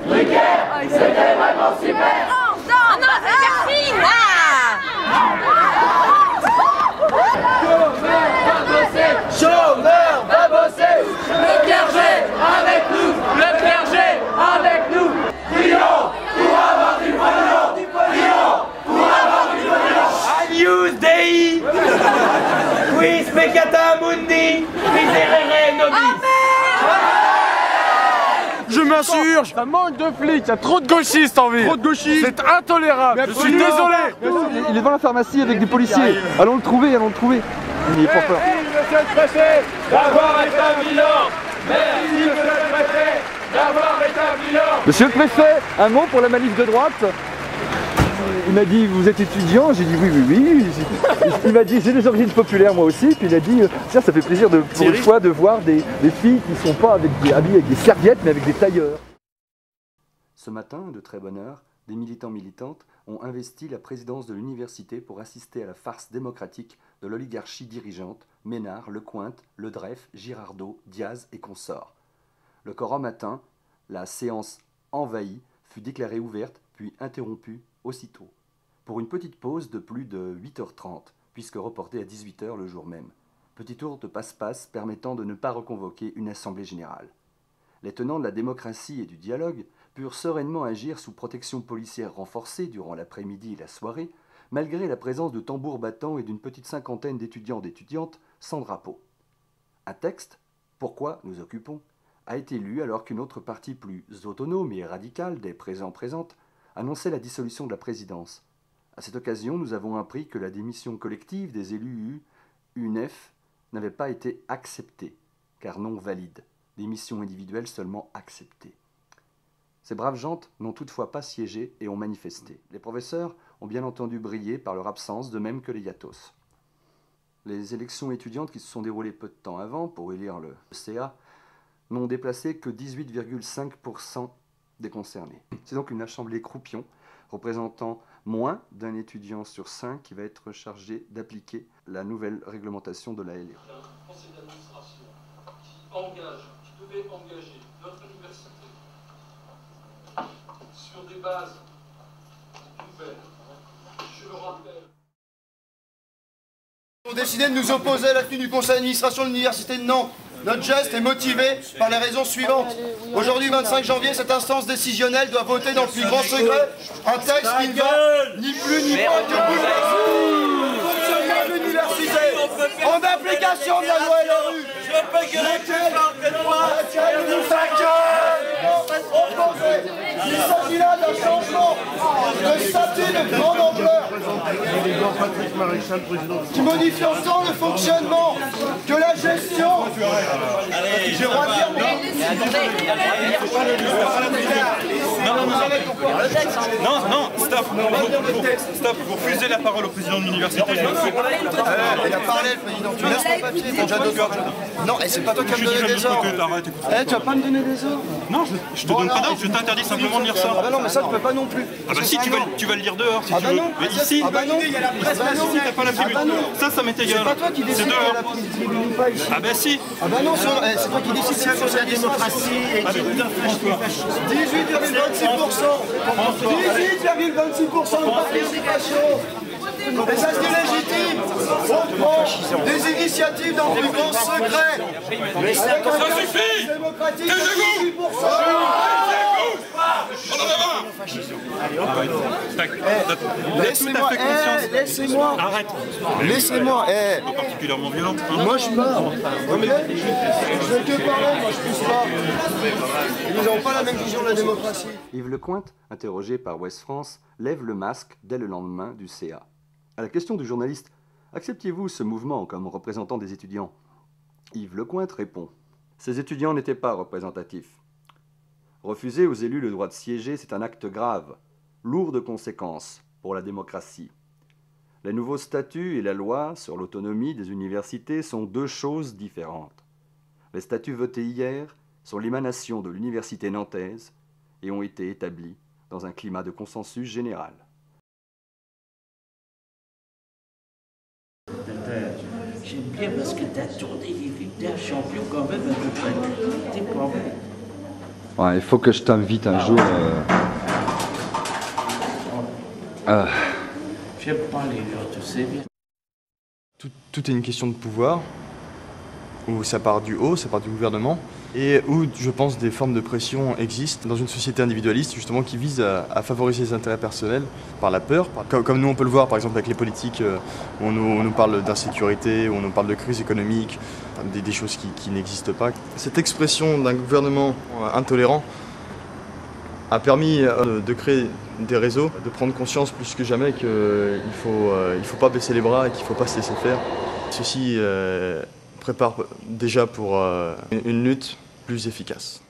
G: Drucker, c'était vraiment super.
Q: Non, c'est merci.
G: Chômeur va bosser. Le clergé avec nous. Le clergé avec nous. Prions pour avoir du pognon. Prions pour avoir du pognon.
P: Agnus Dei, quis peccata mundi, miserere nobis.
V: Je m'insurge. Ça manque de flics, il y a trop de gauchistes en ville. Trop de gauchistes. C'est intolérable. Je suis désolé.
A: Il est devant la pharmacie avec des policiers. Allons le trouver, Il est pas peur.
G: Monsieur le préfet d'avoir établi l'ordre. Merci monsieur le préfet d'avoir établi l'ordre.
A: Monsieur le préfet, un mot pour la manif de droite. Il m'a dit, vous êtes étudiant? J'ai dit oui. Il m'a dit, j'ai des origines populaires moi aussi. Puis il a dit, tiens, ça fait plaisir pour une fois de voir des filles qui ne sont pas habillées avec des serviettes, mais avec des tailleurs. Ce matin, de très bonne heure, des militants-militantes ont investi la présidence de l'université pour assister à la farce démocratique de l'oligarchie dirigeante, Ménard, Lecointe, Le Dreff, Girardot, Diaz et consorts. Le quorum atteint, la séance envahie fut déclarée ouverte, puis interrompue aussitôt, pour une petite pause de plus de 8h30, puisque reportée à 18h le jour même. Petit tour de passe-passe permettant de ne pas reconvoquer une assemblée générale. Les tenants de la démocratie et du dialogue purent sereinement agir sous protection policière renforcée durant l'après-midi et la soirée, malgré la présence de tambours battants et d'une petite cinquantaine d'étudiants et d'étudiantes sans drapeau. Un texte, Pourquoi nous occupons, a été lu alors qu'une autre partie plus autonome et radicale des présents-présentes annonçait la dissolution de la présidence. À cette occasion, nous avons appris que la démission collective des élus UNEF n'avait pas été acceptée, car non valide, démission individuelle seulement acceptée. Ces braves gens n'ont toutefois pas siégé et ont manifesté. Les professeurs ont bien entendu briller par leur absence, de même que les yatos. Les élections étudiantes qui se sont déroulées peu de temps avant pour élire le CA n'ont déplacé que 18,5% des concernés. C'est donc une assemblée croupion représentant moins d'un étudiant sur 5 qui va être chargé d'appliquer la nouvelle réglementation de la LRE.
W: Un conseil d'administration qui devait engager notre université sur des bases nouvelles. Je le rappelle.
Y: Nous avons décidé de nous opposer à la tenue du conseil d'administration de l'université de Nantes. Notre geste est motivé par les raisons suivantes. Aujourd'hui, 25 janvier, cette instance décisionnelle doit voter dans le plus grand secret un texte qui ne va ni plus ni moins que bouleverser le fonctionnement de l'université en application de la loi LRU. veux pas gueuler plus fort que toi. Il s'agit là d'un changement de statut de grande ampleur qui modifie autant le fonctionnement que la gestion. J'ai le droit de dire
F: non, stop. Stop, vous refusez la parole au président de l'université.
Y: Il a parlé le président, tu laisses ton papier, t'as déjà d'autres ordres. Non, et c'est pas toi qui vas me donner des ordres. Tu vas pas me donner des ordres?
F: Non, je te donne pas d'ordre, je t'interdis simplement de lire ça.
Y: Ah bah non, mais ça tu peux pas non plus.
F: Ah bah si, tu vas le lire dehors si
Y: ah
F: tu
Y: bah
F: veux.
Y: Non.
F: Mais ici,
Y: ah bah non.
F: Ici t'as pas la tribune. Ça m'est égal.
Y: C'est pas toi qui décides qu'il y a la tribune ou pas ici.
F: Ah bah si.
Y: Ah bah non, c'est toi qui décides si c'est la démocratie et qui est 18,26%. 18,26% de participation. Et ça c'est légitime. On prend des initiatives dans le plus grand secret. Mais ça
F: suffit.
Y: Démocratique. Laissez-moi, laissez-moi.
F: Arrête.
Y: Laissez-moi,
F: Pas particulièrement violent.
Y: Moi je pars. Je vais que parler, moi je pousse pas. Ils n'ont pas la même vision de la démocratie.
A: Yves Lecointre, interrogé par Ouest France, lève le masque dès le lendemain du CA. À la question du journaliste « Acceptiez-vous ce mouvement comme représentant des étudiants ?» Yves Lecointre répond « Ces étudiants n'étaient pas représentatifs. Refuser aux élus le droit de siéger, c'est un acte grave, lourd de conséquences pour la démocratie. Les nouveaux statuts et la loi sur l'autonomie des universités sont deux choses différentes. Les statuts votés hier sont l'émanation de l'université nantaise et ont été établis dans un climat de consensus général. »
I: J'aime bien parce que t'as tourné les vies, t'es un champion quand même à peu près. T'es pas vrai.
A: Ouais, il faut que je t'invite un jour.
I: J'aime pas les gens, tu sais bien.
J: Tout est une question de pouvoir, où ça part du haut, ça part du gouvernement, et où, je pense, des formes de pression existent dans une société individualiste, justement, qui vise à favoriser les intérêts personnels par la peur, comme nous on peut le voir, par exemple, avec les politiques, où on nous parle d'insécurité, où on nous parle de crise économique, des choses qui n'existent pas. Cette expression d'un gouvernement intolérant a permis de créer des réseaux, de prendre conscience plus que jamais qu'il ne faut pas baisser les bras et qu'il ne faut pas se laisser faire. Ceci prépare déjà pour une lutte plus efficace.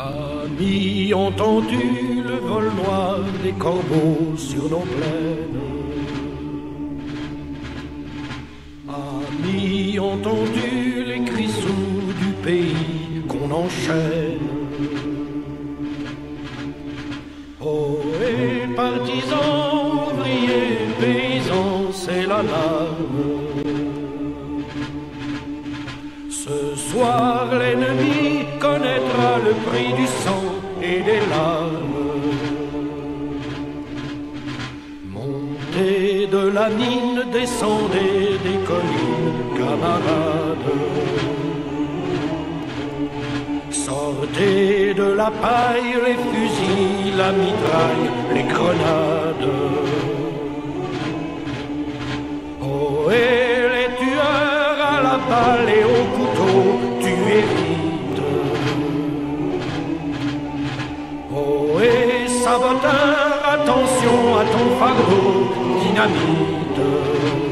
K: Amis, entendu le vol noir des corbeaux sur nos plaines. Amis, entendu les cris sourds du pays qu'on enchaîne. Poètes, partisans, ouvriers, paysans, c'est l'alarme. Ce soir, l'ennemi connaîtra le prix du sang et des larmes. Montez de la mine, descendez des collines, camarades. Sortez de la paille, les fusils, la mitraille, les grenades. Oh, et les tueurs à la balle et au couteau, tuez vite. Oh, et saboteur, attention à ton fardeau, qui dynamite.